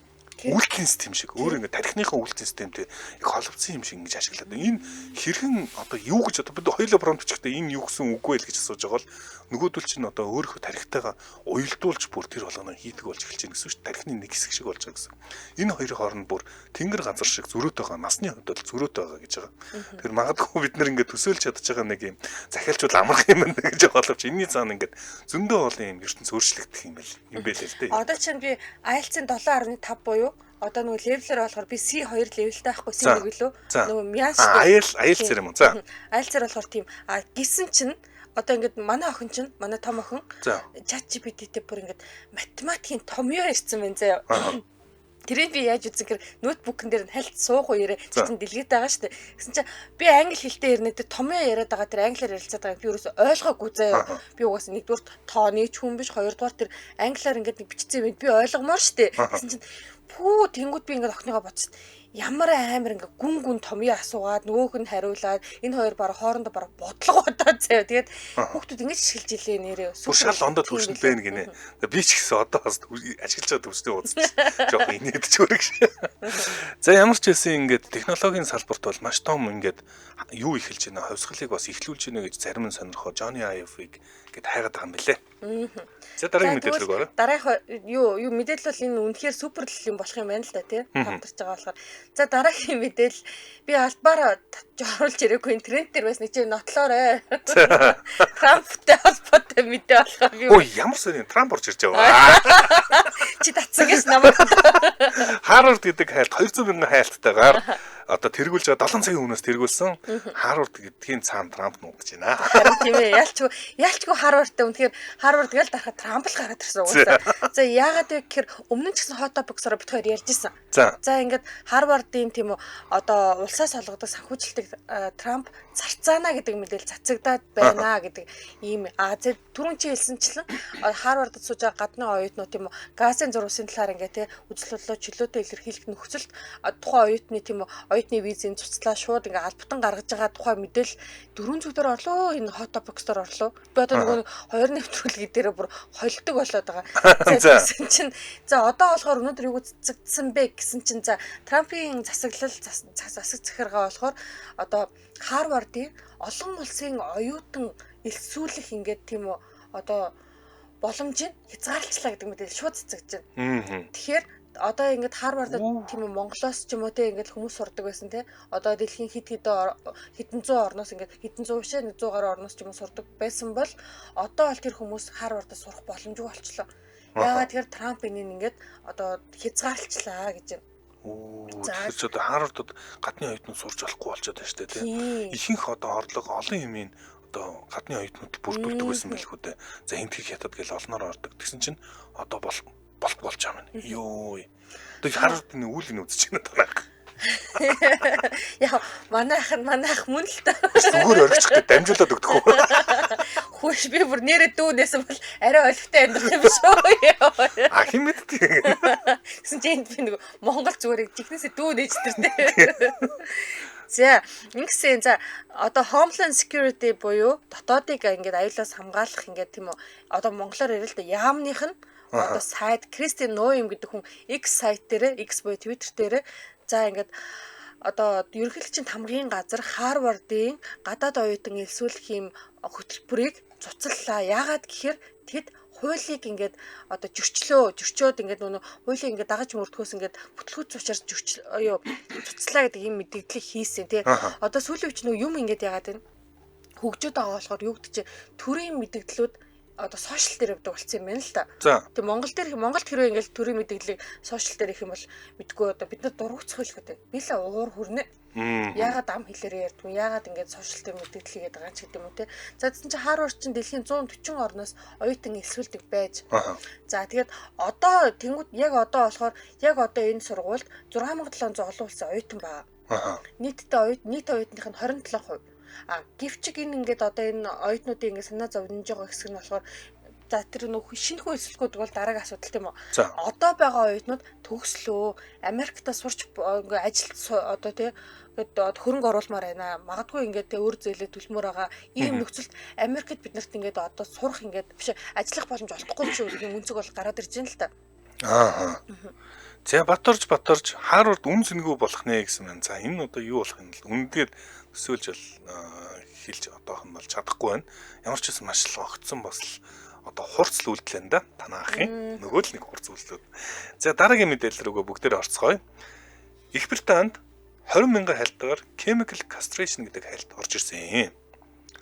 [SPEAKER 1] Үйлдэлийн систем шиг өөр ингэ тархиныхаа үйлдэлийн системтэй их холбогдсон юм шиг ингэж ашиглаад байна. Энэ хэрхэн одоо юу гэж одоо бид хоёулаа промпт бичихтэй энэ юу гэсэн үгүй л гэж асууж байгаа бол нөгөөдөл чинь одоо өөрийнхөө тархитайгаа уялдуулж бүр тэр болгоно хийдэг болж эхэлж байна гэсэн шүү дээ. Тархины нэг хэсэг шиг болж байгаа гэсэн. Энэ хоёрын хооронд бүр тэнгэр газар шиг зөрөөтэй байгаа. Насны хувьд бол зөрөөтэй байгаа гэж байгаа. Тэр магадгүй бид нар ингэ төсөөлж чадж байгаа нэг юм захиалчвал амрах юм байна гэж байгаа боловч энэний цаана ингэ зөндөө олон юм ертөнц өөрчлөгдөх юм байл л дээ.
[SPEAKER 2] Одоо чинь би IELTS-ийн 7.5 буюу одоо нөгөө левелээр болохоор би C2 левелтэй байхгүй C1 лөө нөгөө мяс
[SPEAKER 1] IELTS юм уу. За.
[SPEAKER 2] IELTS-ээр болохоор тийм гисэн чинь одоо ингээд манай охин чинь манай том охин ChatGPT-тэй бүр ингээд математикийн томьёо ирсэн байна заяа. Тэрийг би яаж үзэн гэхээр ноутбукн дээр нь хальт суух үеэрээ чинь дэлгэт байгаа шүү дээ. Гэсэн чинь би англи хэлтэй ирнэ тэр томьёо яриад байгаа тэр англиар ярилцаад байгаа би ерөөсөй ойлгоогүй заяа. Би угаасаа нэгдүгээр тооны ч хүн биш, хоёрдугаар тэр англиар ингээд нэг бичсэн юм би ойлгомоор шүү дээ. Гэсэн чинь пүү тэнгууд би ингээд охиныгоо бодсон. Ямар амар ингээ гүн томьёо асуугаад нөгөөх нь хариулаад энэ хоёр баг хоорондоо баг бодлого бодоод заяа. Тэгээд хүүхдүүд ингэж ашиглаж илээ нэрээ.
[SPEAKER 1] Бүр шал ондоо төвшнөлээ гинэ. Би ч гэсэн одоо бас ашиглаж байгаа төвшнөө уудчих. Жохоо инээдч өрөг. За ямар ч хэлсэн ингээд технологийн салбарт бол маш том ингээд юу ихэлж байна. Хувьсгалыг бас ихлүүлж байна гэж зарим нь сонирхоо Johnny Ive-ыг гээд хайгаад байгаа юм бэлээ. За дараагийн мэдээлэл рүү орё.
[SPEAKER 2] Дараах юу мэдээлэл бол энэ үнэхээр супер юм болох юм байна л да тий. Хамтарч байгаа болохоор. За дараагийн мэдээлэл би албаар жооруулж ирээгүй тренд дээр бас нэг чинь нотлоорой. Трамптай холбоотой мэдээ болохоор би
[SPEAKER 1] ой ямар сони Трамп орж ирж байгаа.
[SPEAKER 2] Чи татсан гэж намайг
[SPEAKER 1] Harvard гэдэг хайлт 200 мянган хайлттайгаар одоо тэргүүлж байгаа 7 цагийн өмнөөс тэргүүлсэн Harvard гэдгийн цаана Трамп нуугдаж байна.
[SPEAKER 2] Харин тийм ээ ялчгүй Harvard-тай үнэхээр Harvard гээл дарахад Трамп л гараад ирсэн угаасаа. За яагаад вэ гэхээр өмнө нь ч гэсэн hot topics-ороо бид хоёр ярьж исэн. За ингээд Harvard-ийн тийм үү одоо улсаас олгодог санхүүжилтийг Трамп зарцаана гэдэг мэдээлэл цацагдаад байна гэдэг ийм түрүүн чи хэлсэнчлэн Harvard-д сууж байгаа гадны оюутнууд тийм үү газын зурвсын талаар ингээд те үзэл бодлоо чөлөөтэй илэрхийлэх нөхцөлд тухайн оюутны тийм үү оюутны визийн цуцлаа шууд ингээ албатан гаргаж байгаа тухайн мэдээлэл дөрөв зүгээр орлоо энэ hot topics-дор орлоо. Би одоо нөгөө хоёр нэвтрүүлэг дээр бүр холдог болоод байгаа. Гэсэн чинь за одоо болохоор өнөөдөр юу цэгдсэн бэ гэсэн чинь за Трампын засаг захиргаа болохоор одоо Harvard-ийн олон улсын оюутан элсүүлэх ингээд тийм үү одоо боломжийг хязгаарлалчлаа гэдэг мэдээлэл шууд цэцэгж байна. Тэгэхээр одоо ингээд Harvard-д тийм үү Монголоос ч юм уу те ингээд хүмүүс сурдаг байсан те одоо дэлхийн хэдэн зуун орноос ингээд хэдэн зуун биш 100 гаруй орноос ч юм уу сурдаг байсан бол одоо бол тэр хүмүүс Harvard-д сурах боломжгүй болчлоо. Яагаад тэгэхээр Трамп энийг ингээд одоо хязгаарлалчлаа гэж байна.
[SPEAKER 1] Тэгэхээр ч одоо Harvard-д гадны оюутнууд сурч болохгүй болчиход байна шүү дээ тийм. Ихэнх одоо орлого олон юмын одоо гадны оюутнууд бүрдүүлдэг байсан байх үү дээ. За энтхийг хятад гэл олноор ордог. Тэгсэн чинь одоо болж байгаа юм. Йоо. Одоо Harvard-ийн үүлийг үзэж байна танах.
[SPEAKER 2] Яа манайх мөн л та.
[SPEAKER 1] Зүгээр орчихгүй дамжуулаад өгдөх үү?
[SPEAKER 2] Хөөш би бүр нэрээ дүүнээс бол арай олигтой амьдрах юм шүү.
[SPEAKER 1] А хин мэдтий.
[SPEAKER 2] Гэсэн чинь би нэг Монгол зүгээр жигнэсээ дүүнэж тэртэй. За ингэсэн за одоо Homeland Security буюу дотоодыг ингээд аюулаас хамгаалах ингээд тийм үү одоо монголоор ярил л да яамных нь одоо сайт Кристин Ноем гэдэг хүн X сайт дээр X буюу Twitter дээр за ингээд одоо ерөнхийлөгчийн тамгын газар Harvard-ийн гадаад оюутан элсүүлэх юм хөтөлбөрийг цуцаллаа. Яагаад гэхээр тэд хуулийг ингээд одоо зөрчөөд ингээд нөгөө хуулийг ингээд дагаж мөрдөхөөс ингээд бүтлгүүц учраас цуцлаа гэдэг юм мэдээллийг хийсэн тий. Одоо сүүлийн үеч нөгөө юм ингээд яагаад вэ? Хөгжөөд байгаа болохоор юу гэдэг чинь төрийн мэдээллүүд одоо сошиал дээр явдаг болсон юм байна л та. Тэгээ Монголд хэрвээ ингээд төрийн мэдээллийг сошиал дээр их юм бол мэдгүй одоо бид нар дургуцах л гэдэг. Би л уур хүрнэ. Яагаад ам хэлээрээ ярьдгүй? Яагаад ингээд сошиал дээр мэдээлэл хийгээд байгаа ч гэдэг юм уу те. За тэгсэн чинь Харвард чинь дэлхийн 140 орноос оюутан элсүүлдэг байж. За тэгээд одоо тэнгууд яг одоо болохоор яг одоо энэ сургуульд 6700 олон улсын оюутан байгаа. Нийт оюутных нь 27%. Гэвч энэ ингээд одоо энэ оюутнуудын ингээд санаа зовниж байгаа хэсэг нь болохоор за тэр нөх шинэ хүн эсэлгүүд бол дараагийн асуудал тийм үү. Одоо байгаа оюутнууд төгслөө Америктаа сурч ингээд ажил одоо тий ингээд хөрөнгө оруулмаар байна. Магадгүй ингээд өөр зээлээ төлмөр байгаа. Ийм нөхцөлд Америкт бид нарт ингээд одоо сурах ингээд биш ажиллах боломж олохгүй ч үгүй үнцэг бол гараад ирж байна л та.
[SPEAKER 1] За батарж Харвард үн зэнгүү болох нэ гэсэн байна. За энэ одоо юу болох юм бэ? Үнэхээр төсөөлж бол хэлж одоох нь бол чадахгүй байна. Ямар ч байсан маш л огцсон бас л одоо хурц үйлдэл энэ да танаахын нөгөө л нэг хурц үйлдэл. За дараагийн мэдээлэл рүүгээ бүгдээр орцгоё. Их Британд 20,000 хайлтгаар chemical castration гэдэг хайлт орж ирсэн.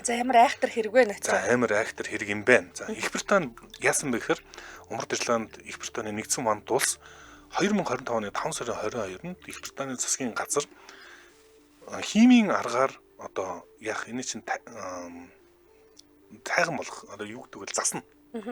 [SPEAKER 2] За ямар айхтар хэрэг вэ нэ?
[SPEAKER 1] За амар айхтар хэрэг юм байна. За Их Британд яасан бэ гэхээр Умард Ирланд Их Британий нэгдсэн манд улс 2025 оны 5 сарын 22-нд Их Британий засгийн газар химийн аргаар одоо яах энэ чинь тайган болох одоо юу гэдэг вэ засна.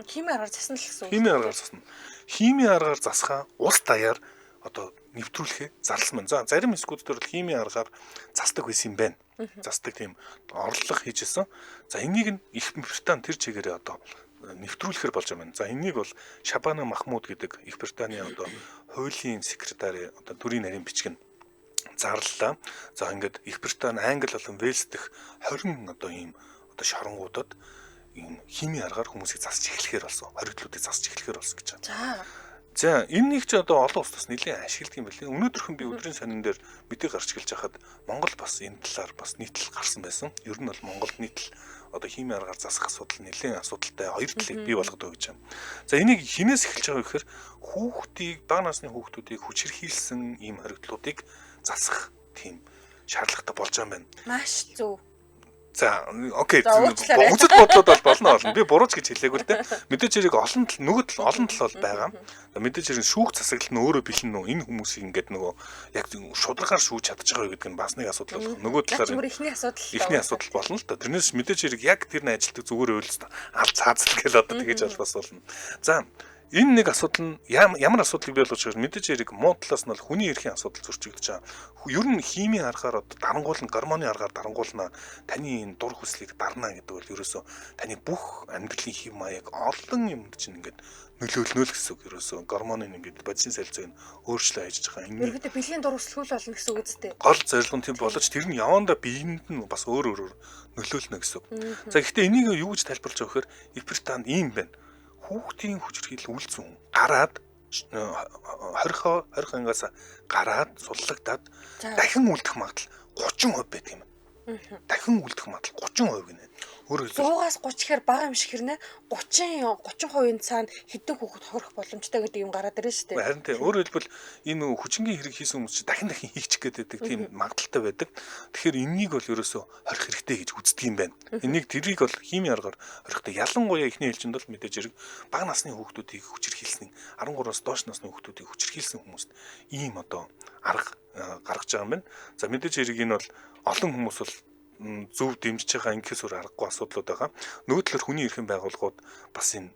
[SPEAKER 2] Химийн аргаар засна л гэсэн үг.
[SPEAKER 1] Химийн аргаар засна. Химийн аргаар засхаа улс даяар одоо нэвтрүүлэхээ зарласан байна. За зарим эсгүүд төр химийн аргаар засдаг байсан юм байна. Засдаг тийм орлого хийжсэн. За энийг нь Их Британи тэр чигээрээ одоо нэвтрүүлэхэр болж байгаа юм. За энийг бол Шабана Махмуд гэдэг Их Британий одоо хуулийн секретари одоо төрийн нарийн бичгэн зарлалаа. За ингээд Их Британи, Англи болон Вэлс дэх 20 одоо ийм одоо шоронгуудад ийм химийн аргаар хүмүүсийг засч эхлэхээр болсон. Хоригдлуудыг засч эхлэхээр болсон гэж байна. За энэ нэг ч одоо олон улс тус нэлээд ашигладаг юм байна. Өнөөдөрхөн би өдрийн сонин дээр мэдээ гарч гэлж хахад Монгол бас энэ талаар бас нийтлэл гарсан байсан. Ер нь бол Монголд нийтлэл одоо химийн аргаар засах асуудал нэлээд асуудалтай хоёр талыг бий болгодог гэж байна. За энийг хинээс эхэлж байгаа гэхээр хүүхдийг, бага насны хүүхдүүдийг хүчирхийлсэн ийм хоригдлуудыг засах тийм шаардлагатай болж байгаа юм байна.
[SPEAKER 2] Маш зөв.
[SPEAKER 1] За окей үзэл бодлоод бол болно. Би бурууч гэж хэлээгүй л дээ. Мэдээж хэрэг олон тал бол байгаа. Мэдээж хэрэг шүүх засаглал нь өөрөө бэлэн нөө энэ хүмүүсийг ингээд нөгөө яг шударгаар шүүж чадчих байгаа гэдэг нь бас нэг асуудал болох. Нөгөө талаар ихний асуудал болно л да. Тэрнээс мэдээж хэрэг яг тэр нь ажилтдаг зүгээр үйлс аль цаазл гэл одоо тэгэж албас болно. За энэ нэг асуудал нь ямар асуудлыг бий болгож байгаа мэдээж хэрэг муу талаас нь бол хүний эрхийн асуудал зөрчигдөж байгаа. Ер нь химийн аргаар одоо дарангуулна, гормоны аргаар дарангуулна таны энэ дур хүслийг дарна гэдэг бол ерөөсөө таны бүх амьдралын хэв маяг олон юмд чинь ингээд нөлөөлнө л гэсэн үг. Ерөөсөө гормоны ингээд бодисын солилцоог нь өөрчлөө хийж байгаа.
[SPEAKER 2] Ерөнхийдөө бэлгийн дур хүсэл болно гэсэн үг үстэй.
[SPEAKER 1] Гол зорилго нь тийм боловч тэр нь явандаа биеинд нь бас өөр нөлөөлнө гэсэн үг. За гэхдээ энийг юу гэж тайлбарлаж байгаа вэхээр Их Британд ийм байна. Хүүхдийн хүчирхийлэл үйлцэн гараад 20-аас гараад суллагдаад дахин үлдэх магадлал 30% байдаг юм. Дахин үлдэх магадлал 30% гинэ. Өөрөөр хэлбэл
[SPEAKER 2] 100-аас 30 гэхээр бага юм шиг хэрнэ 30% цаана хэдэн хүүхэд хорих боломжтой гэдэг юм гараад ирнэ шүү дээ.
[SPEAKER 1] Харин тийм өөрөөр хэлбэл энэ хүчингийн хэрэг хийсэн хүмүүс чинь дахин хийчих гээд байдаг тийм магадлалтай байдаг. Тэгэхээр энэнийг бол ерөөсөө хорих хэрэгтэй гэж үздэг юм байна. Энийг тэрийг бол химийн аргаар хорихтой. Ялангуяа ихний ээлжинд бол мэдээж хэрэг бага насны хүүхдүүдийг хүчирхийлсэн 13-аас доош насны хүүхдүүдийг хүчирхийлсэн хүмүүст ийм одоо арга гаргаж байгаа юм байна. За мэдээж хэрэг энэ бол олон хүмүүс бол зөв дэмжиж байгаа ингээс өөр аргагүй асуудлууд байгаа. Нөгөө талаар хүний эрхийн байгууллагууд бас энэ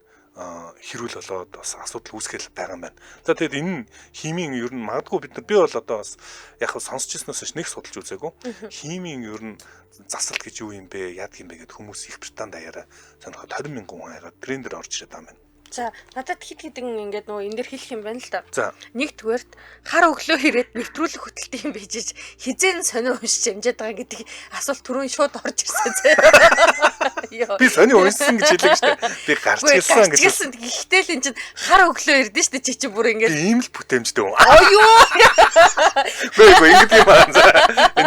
[SPEAKER 1] хэрүүл болоод бас асуудал үүсгэл байгаа юм байна. За тэгэд энэ химийн ер нь магадгүй бид нар би бол одоо бас яг сонсч ирснээс нэг судалж үзээгүй. Химийн ер нь засал гэж юу юм бэ? Яадаг юм бэ гэд хүмүүс Их Британд даяараа сонирхоод 20,000 хүн хаягаад трендээр орж ирээд байгаа юм байна.
[SPEAKER 2] За надад хит-хитэн ингээд нөгөө энэ дэр хэлэх юм байна л да.
[SPEAKER 1] За
[SPEAKER 2] нэгдүгээрт хар өглөө хэрэг нэвтрүүлэх хөтөлтэй юм бийж хизэн сонио уншиж амжаад байгаа гэдэг асуулт түрүүн шууд орж ирсэн зэ.
[SPEAKER 1] Би сонио уншсан гэж хэлээ шүү дээ. Би гарч ирсэн гэж.
[SPEAKER 2] Гэхдээ л эн чинь хар өглөө ирдэ шүү дээ чи чи бүр ингээд
[SPEAKER 1] ийм л бүтээмжтэй юм.
[SPEAKER 2] Аюу.
[SPEAKER 1] Бэйгөө ингэж юм аа.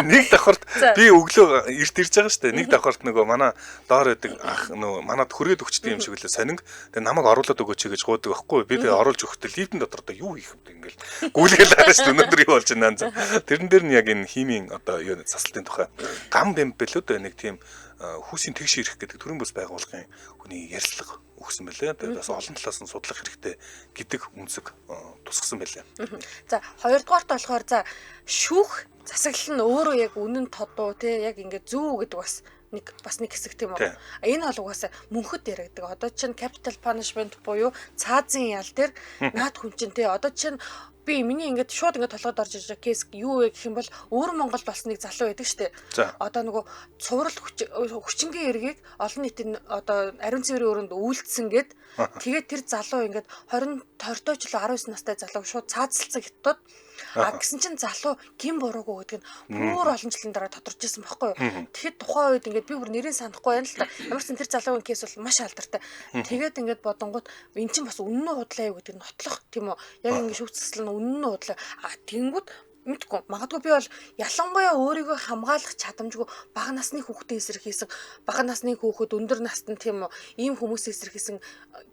[SPEAKER 1] Нэг давхарт Би өглөө эрт ирж байгаа штэ. Нэг давхарт нөгөө манай доор байдаг ах нөгөө манад хүрээд өгчтэй юм шиг үлээ сонинг. Тэгээ намайг оруулаад өгөөч гэж гоодаг байхгүй. Би тэгээ оруулж өгөхдөө лифтэн дотор одоо юу хийх вэ ингээл гүйлгээл хараа штэ. Өнөөдөр юу болж байна наа. Тэрэн дээр нь яг энэ химийн одоо юу засалтын тухай гам бэмб бэлүүд нэг тийм хүүсийн тэгш ирэх гэдэг төрийн бас байгууллагын хүний ярилцлага өгсөн байлээ. Тэгээд бас олон талаас нь судлах хэрэгтэй гэдэг үнцэг тусгасан байлээ.
[SPEAKER 2] За хоёрдугаарт болохоор за шүүх засаглал нь өөрөө яг үнэн тодуу тий яг ингээд зүү гэдэг бас нэг хэсэг тийм үү. Энэ бол угаасаа мөнхөд яригдаг. Одоо чинь capital punishment буюу цаазын ял дээр наад хүн чинь тий одоо чинь би миний ингээд шууд ингээд толгойд орж иж байгаа кейс юу вэ гэх юм бол өөр Монголд болсон нэг залуу байдаг штэ. Одоо нөгөө цуврал хүчингийн эргийг олон нийтийн одоо ариун цэврийн өрөөнд үйлдсэн гэд тэгээд тэр залуу ингээд 20 20 жилийн 19 настай залуу шууд цаазалцсан хятад гэсэн чинь залуу гин буруугүй гэдэг нь бүр олон жилийн дараа тодорч ирсэн байхгүй юу. Тэгэхэд тухайн үед ингээд би бүр нэрийг санахгүй байна л та. Ямар ч тэр залуугийн кейс бол маш алдартай. Тэгээд ингээд бодонгууд эн чинь бас үнэн үү худлаа юу гэдэг нь нотлох тийм үү. Яг ингээд шүүгцэслэл нь үнэн үү худлаа. Тэнгүүд мэдгүй. Магадгүй би бол ялангуяа өөрийгөө хамгаалах чадамжгүй бага насны хүүхдээ эсрэг хийсэн, бага насны хүүхэд өндөр настай тийм үү, ийм хүмүүсийн эсрэг хийсэн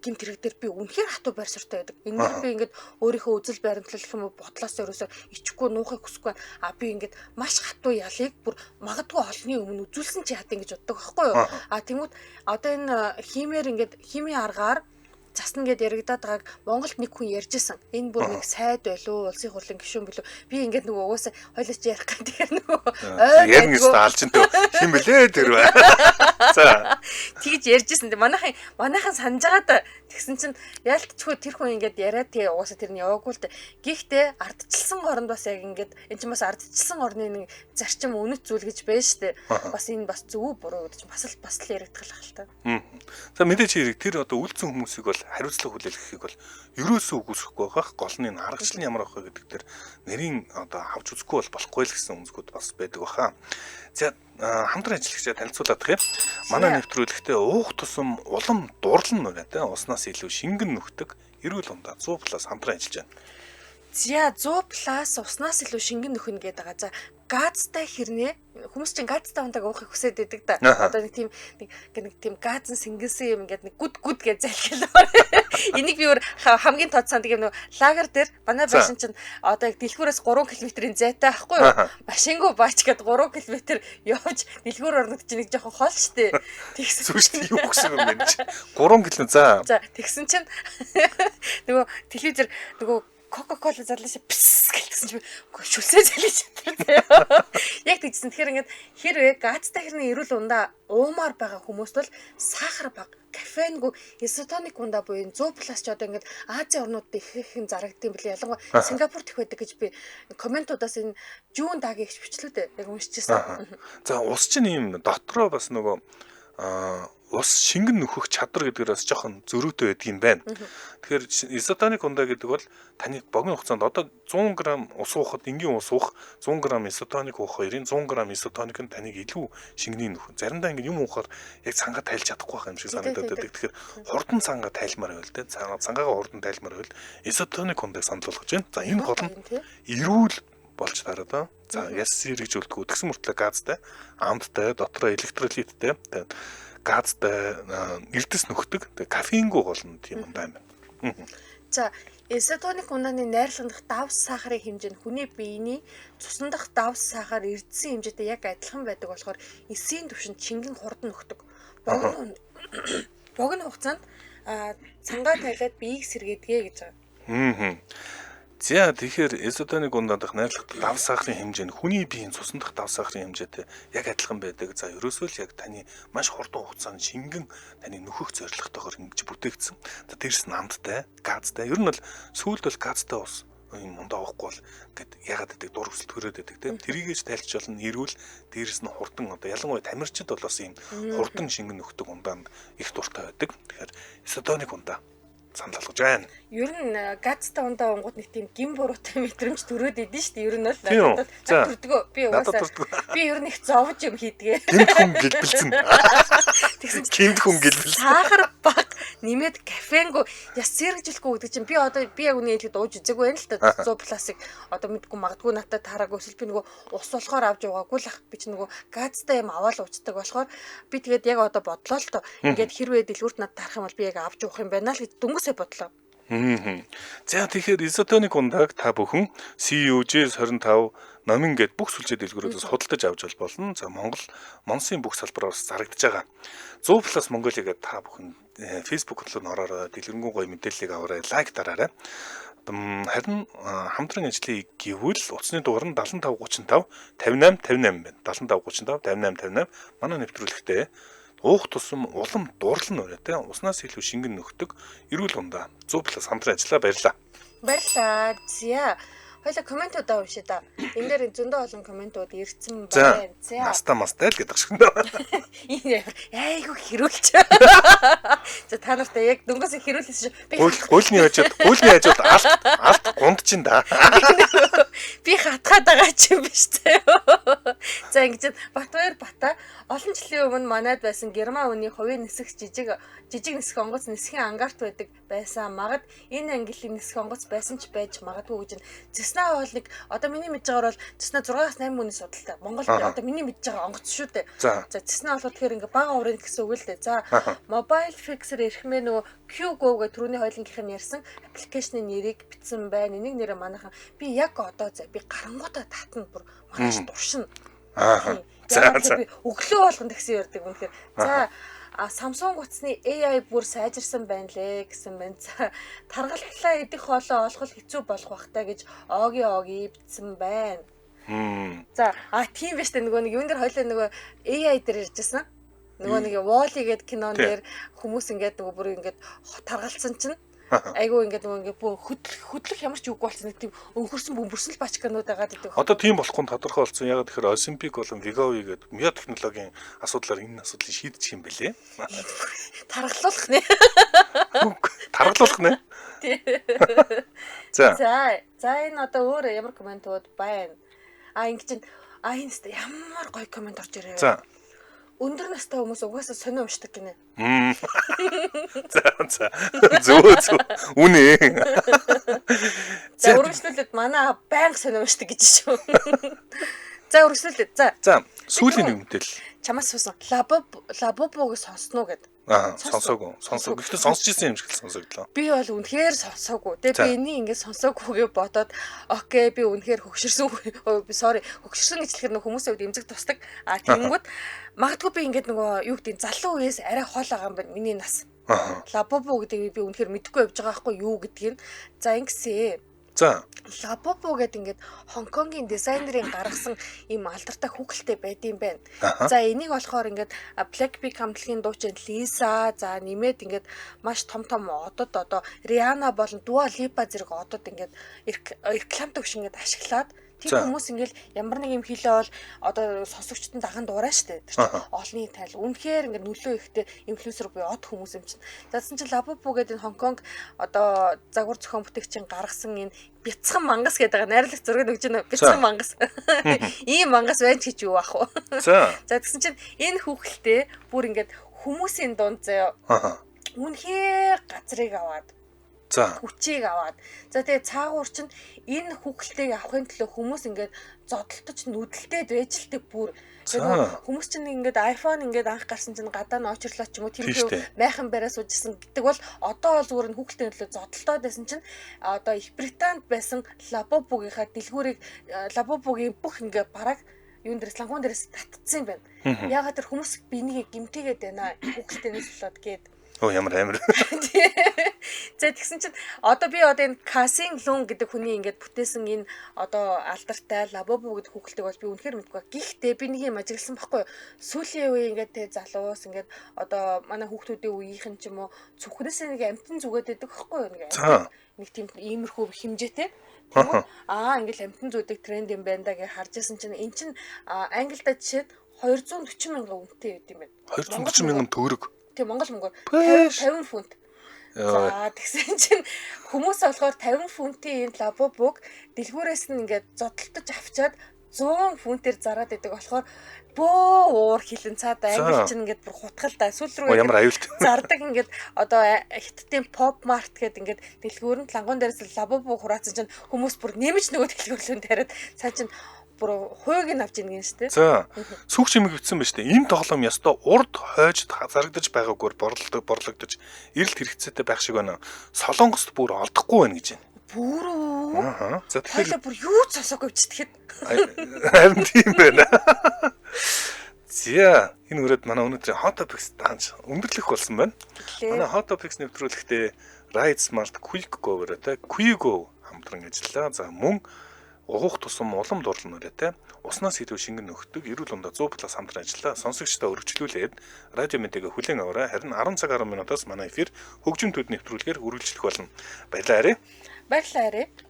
[SPEAKER 2] гэмт хэрэг дээр би үнэхээр хатуу байр суурьтай байдаг. Энэгээр би ингээд өөрийнхөө үзэл баримтлал гэх юм уу бодлоосоо ерөөсөө ичгүй нуухыг хүсэхгүй. Би ингээд маш хатуу ялыг бүр магадгүй олонний өмнө үзүүлсэн чи хат ингэж боддог байхгүй юу? Тэнгүүд одоо энэ химээр ингээд химийн аргаар засна гэд яригадаад байгааг Монголд нэг хүн ярьжсэн. Энэ бүр нэг сайд байлуу, улсын хурлын гишүүн билүү. Би ингээд нөгөө угаасаа хойлооч ярих гэх тэгэхээр нөгөө
[SPEAKER 1] ярнэс таалчин төв хим блэ тэр бай. За.
[SPEAKER 2] Тэгж ярьжсэн. Манайхан санаж байгаа да. Тэгсэн чинь яалтчгүй тэр хүн ингээд яриад тэгээ угаасаа тэр нь яваагүй л дээ. Гэхдээ ардчилсан оронд бас яг ингээд эн чинь бас ардчилсан орны нэг зарчим үнэт зүйл гэж байна штэ. Бас энэ бас зөв буруу гэдэг чинь бас л яригдах л та.
[SPEAKER 1] За мэдээч хэрэг тэр одоо үлдсэн хүмүүсийг бол хариуцлага хүлээлгэхийг бол ерөөсөө үгүйсэхгүй байгаа. Гол нь энэ аргачлал нь ямар байх вэ гэдэг дээр нэрийн одоо авч үзэхгүй бол болохгүй л гэсэн үнцгүүд бас байдаг баха. За хамтран ажиллагчаа танилцуулах юм. Манай нэвтрүүлэгтээ уух тусам улам дурлал нөрэ тэ уснаас илүү шингэн нөхдөг эрүүл ундаа 100+ хамтран ажиллаж байна.
[SPEAKER 2] За 100+ уснаас илүү шингэн нөхнө гэдэг байгаа. За газтай хэрнээ хүмүүс чинь газтай унтаг уухыг хүсээд байдаг да. Одоо нэг тийм газан сингэлсэн юм ингээд нэг гүд гэж залхилаа. Энийг би өөр хамгийн тод санд юм нэг лагер дээр манай машин чинь одоо яг дэлгүүрээс 3 км-ийн зайтай байхгүй юу? Машингүй баач гээд 3 км явж дэлгүүр орнод чинь нэг жоохон хол штэ. Тэгсэн
[SPEAKER 1] чинь юу гэсэн юм бэ? 3 км за.
[SPEAKER 2] За тэгсэн чинь нөгөө телевизэр нөгөө Coca-Cola зарлаа пс гэлсэн чи шүлсээ залж чаддаг. Яг тэгсэн. Тэгэхээр ингээд хэрвээ газтай хэрний эрүүл ундаа уумаар байгаа хүмүүс бол сахар бага, кофеингүй, изотоник ундаа буюу 100+ ч одоо ингээд Азийн орнууд ихэхэн зарагдсан билээ. Ялангуяа Сингапурт их байдаг гэж би комментуудаас энэ Жүүн дагийн их бичлүүд яг уншижсэн.
[SPEAKER 1] За ус чинь юм дотроо бас нөгөө ус шингэн нөхөх чадвар гэдгээрээс жоохон зөрүүтэй байдаг юм байна. Тэгэхээр изотоник ундаа гэдэг бол таны богино хугацаанд одоо 100 г ус уухад энгийн ус уух 100 г изотоник уух хоёрын 100 г изотоник нь таныг илүү шингэний нөхөн. Заримдаа ингэ юм уухаар яг цангаа тайлж чадахгүй байх юм шиг санагдаад байдаг. Тэгэхээр хурдан цангаа тайлмаар байл те. Цангаагаа хурдан тайлмаар байл изотоник ундыг санал болгож байна. За энэ гол нь эрүүл болж тараад аа. За яс сэргийжүүлдэг. Тэгсэн мөртлөө газтай, амттай, дотроо электролиттэй, газтай эрдэс нөхдөг. Тэгээ кофеингүй болно тийм юм байна.
[SPEAKER 2] За изотоник унааны найрлагдах давс сахарын хэмжээ нь хүний биений цусан дахь давс сахар эрдэсэн хэмжээтэй яг адилхан байдаг болохоор эсийн түвшинд шингэн хурдан нөхдөг. Богино хугацаанд цангаа тайлаад биеийг сэргээдгээ гэж байгаа.
[SPEAKER 1] За тэгэхээр изотоник ундаа дах найрлагдах давс сахарын хэмжээ нь хүний биеийн цусан дахь давс сахарын хэмжээтэй яг адилхан байдаг. За ерөөсөө л яг таны маш хурдан хугацаанд шингэн таны нөхөх зорилготойгоор ингэж бүтээгдсэн. За дээрс нь амттай, газтай. Ер нь бол сүүлд бол газтай ус юм ундаа уухгүй бол гэд ягаад гэдэг дур хүсэлт төрөөд байдаг тийм. Тэрийгэж тайлч болно эрүүл дээрс нь хурдан одоо ялангуяа тамирчид бол бас ийм хурдан шингэн нөхдөг ундаанд их дуртай байдаг. Тэгэхээр изотоник ундаа санал болгож байна.
[SPEAKER 2] Ер нь газтай ундаа унгууд нэг тийм гин буруутай мэдрэмж төрөөд идэв шүү дээ. Ер нь бол төрдгөө би угаасаа би ер нь их зовж юм хийдгээ.
[SPEAKER 1] Гинт хүн гэлбэлсэн.
[SPEAKER 2] Тэгсэн
[SPEAKER 1] гинт хүн гэлбэлсэн.
[SPEAKER 2] Сахар бага нэмээд кафенгу яс сэргэжлэхгүй гэдэг чинь би одоо би яг үнийг хэлэхэд ууж үзээгүй байна л та 100 пластик одоо мэдгүй магадгүй надад таараагүй эсвэл би нөгөө ус болохоор авч яваагүй л ах би чи нөгөө газтай юм аваад уучдаг болохоор би тэгээд яг одоо бодлоо л тоо ингээд хэрвээ дэлгүүрт надад тарах юм бол би яг авч явах юм байна л гэж дөнгөсөө бодлоо.
[SPEAKER 1] За тэгэхээр изотоник ундааг та бүхэн CUJ25 номин гээд бүх сүлжээ дэлгүүрүүдээс худалдаж авч болно. За Монгол Монсын бүх салбараар зарагдаж байгаа. 100+ Mongolia гээд та бүхэн Facebook руу ороод дэлгэрэнгүй гоё мэдээллийг аваарай, лайк дараарай. Харин хамтран ажлыг гэвэл утасны дугаар нь 75 35 58 58 байна. 75 35 58 58 манай нэвтрүүлэгтээ уух тусам улам дуурлан өрөөтэй уснаас илүү шингэн нөхдөг эрүүл ундаа 100+ хамтран ажиллаа баярлаа.
[SPEAKER 2] Баярлалаа. За хоёлаа комментууд уншаа да. Энэ дээр зөндөө олон комментууд ирсэн байна.
[SPEAKER 1] За мастай л гэдэг шиг нэ.
[SPEAKER 2] Энэ айгу хэрүүлч. За та нартай яг дөнгөс хэрүүлсэн шүү.
[SPEAKER 1] Гуйлны хажууд алт гунд чин да.
[SPEAKER 2] Би хатгаад байгаа ч юм биш заяа. За ингэж Батбаяр Бата олон жилийн өмнө манайд байсан Герман үний хувийн нисэх жижиг нисэх онгоц нисхийн ангарт байдаг байсан. Магад энэ ангиллын нисэх онгоц байсан ч байж магадгүй гэж Зэснаа бол нэг одоо миний мэдж байгаагаар бол Зэснаа 6-8 хүний судалтай. Монголд одоо миний мэдж байгаа онгоц шүү дээ. За Зэснаа бол тэгэхээр ингээ бага урын гэсэн үг л дээ. За Mobile Fixer эрхмээ нөгөө QGo гэх түрүүний хоёлынгийнх нь ярьсан аппликейшны нэрийг бичсэн байна. Энийг нэрээ манайхан би яг одоо би гарангуудаа татна бүр манайш туршина. За би өглөө болгонд гэсэн ярьдаг үнэхээр. За Samsung утасны AI бүр сайжирсан байна лээ гэсэн байна. За таргалтлаа идэх хоолоо олох хэцүү болох бахтай гэж оги бичсэн байна. За тийм биш үү нөгөө нэг юун дээр хойлоо нөгөө AI дээр ярьжсэн. Нөгөө нэг Wall-E гэдэг кинон дээр хүмүүс ингээд нөгөө бүр ингээд таргалцсан чинь айгуу ингээд нөгөө ингээд хөдлөх ямар ч үгүй болсон нэг тийм өнгөрсөн бөмбөрсөн л бачканууд байгаа гэдэг.
[SPEAKER 1] Одоо тийм болохгүй тодорхой болсон. Яг тэгэхээр Olympic болон Vigovi гэдэг мио технологийн асуудлаар энэ асуудлыг шийдчих юм бэлээ.
[SPEAKER 2] Таргалуулах нэ.
[SPEAKER 1] Таргалуулах нэ. За
[SPEAKER 2] энэ одоо өөр ямар комментууд байна. Ингэж энэ ямар гоё коммент орж ирээ.
[SPEAKER 1] За
[SPEAKER 2] өндөр настай хүмүүс угаасаа сонио уншдаг гинэ.
[SPEAKER 1] За. Зөө. Үнэ.
[SPEAKER 2] За үргэлжлүүлээд манай байнга сонио уншдаг гэж шүү. За үргэлжлүүлээд.
[SPEAKER 1] За сүүлийн нэг мэдээлэл.
[SPEAKER 2] Чамаас суусан. Лабобог сонсноо гэд.
[SPEAKER 1] Сонсоогүй. Гэхдээ сонсч ирсэн юм шиг л сонсогдлоо.
[SPEAKER 2] Би бол үнэхээр сонсоогүй. Тэгээ би энийг ингээд сонсоогүйгээ бодоод окей би үнэхээр хөгшөрсөн. Sorry. Хөгшөрсөн гэж хэлэхээр хүмүүсийн үед эмзэг тусдаг. Тэнгүүд магадгүй би ингээд нөгөө юу гэдэг залуу үеэс арай хол байгаа юм байна. Миний нас. Лабобо гэдэг би үнэхээр мэдэхгүй явж байгаа байхгүй юу гэдгийг. За ингэсэн.
[SPEAKER 1] За
[SPEAKER 2] Лабобо гэдэг ингээд Хонконгийн дизайнерын гаргасан ийм алдартай хүүхэлтэй байдсан байна. За энийг болохоор ингээд Blackpink хамтлагийн дуучин Lisa за нэмээд ингээд маш том одод одоо Rihanna болон Dua Lipa зэрэг одод ингээд рекламтай биш ингээд ашиглаад тийм хүмүүс ингээл ямар нэг юм хийлээ бол одоо сонсогчдод даган дуурай штэ. Тэр чинь олны тайл. Үнэхээр ингээд нөлөө ихтэй инфлюенсер буюу од хүмүүс юм чинь. Заасан чинь Лабобо гэдэг энэ Хонконг одоо загвар зохион бүтээгчийн гаргасан энэ бяцхан мангас гэдэг найрлах зургийг өгч байна. Бяцхан мангас. Ийм мангас байна ч гэж юу ах вэ? За тэгсэн чинь энэ хүүхэлтэй бүр ингээд хүмүүсийн дунд заяа. Үнэхээр газрыг аваад хүчийг аваад. За тэгээ цаагуур чинь энэ хүүхэлтэйг авахын төлөө хүмүүс ингээд зодтолтож нүдэлтэй дрэжлтэй бүр хүмүүс чинь ингээд iPhone ингээд анх гарсан чинь гадаа нь очрлоо ч юм уу тиймэрхүү майхан бариас уужсэн гэдэг бол одоо бол зүгээр нь хүүхэлтэй төлөө зодтолтоод байсан чинь одоо Их Британд байсан Лабобогийнхаа дэлгүүрийг Лабобогийн бүх ингээд бараг юун дээрс лангуун дээрс татцсан юм байна. Ягаад тэр хүмүүс бинийг гимтээгээд байна хүүхэлтэйнээс болоод гээд
[SPEAKER 1] ямар амар.
[SPEAKER 2] За тэгсэн чинь одоо энэ Касин Лун гэдэг хүний ингээд бүтээсэн энэ одоо алдартай Лабобо гэдэг хүүхэлтэйг бол би үнэхээр мэдгүй. Гэхдээ би нэг юм ажигласан байхгүй. Сүүлийн үе ингээд те залуус ингээд одоо манай хүүхдүүдийн үеийнхэн ч юм уу цүхнээсээ нэг амтан зүгээд байдаг байхгүй юу нэг тийм иймэрхүү хэмжээтэй. Тэгвэл ингээд амтан зүүдэг тренд юм байна да гэж харж байсан чинь эн чинь Англид жишээд 240,000 үнэтэй байд юм байна.
[SPEAKER 1] 240,000 төгрөг.
[SPEAKER 2] Тийм Монгол 50 фунт. За тэгсэн чинь хүмүүс болохоор 50 фунтын энэ Лабобог дэлгүүрээс нь ингээд зодтолтож авчаад 100 фунтээр зараад идэг болохоор бөө уур хилэн цаадаа англи чинь ингээд бүр хутгал да сүүл рүү
[SPEAKER 1] Ямар аюулт.
[SPEAKER 2] зардаг ингээд одоо хиттийн pop mart гэдэг ингээд дэлгүүр нь лангуун дээрээс лабабу хураацсан чинь хүмүүс бүр нэмж нөгөө дэлгүүрлүүнд тариад цаа чинь бүр хуугийг авч ийн гэн штэ.
[SPEAKER 1] За сүх чимэг битсэн ба штэ. Энэ тоглоом ястаа урд хойж зарагдаж байгаагүй борлогдож эрэлт хэрэгцээтэй байх шиг байна. Солонгост бүр олдохгүй байна гэж байна.
[SPEAKER 2] Бүрөө.
[SPEAKER 1] Аа. За тэгэхээр
[SPEAKER 2] бүр юу ч сонсоогүй ч тэгэхэд.
[SPEAKER 1] харин тийм байна. За энэ үрээд манай өнөөдрийн hot topics даанч өндөрлөх болсон байна. Манай hot topics нэвтрүүлэхдээ Ride Smart Quick Go-оор те Quick Go хамтран ажиллаа. За мөн угуух тусам улам дурлал нүрээтэй уснаас илүү шингэн нөхдөг эрүүл ундаа 100+ хамтран ажиллаа. Сонсогчдоо өргөжлүүлээд радио мэдээгээ хүлээн аваарай. Харин 10 цаг 10 минутаас манай эфир хөгжим төд нэвтрүүлгээр үргэлжлэх болно. Баярлалаа.
[SPEAKER 2] Баярлалаа.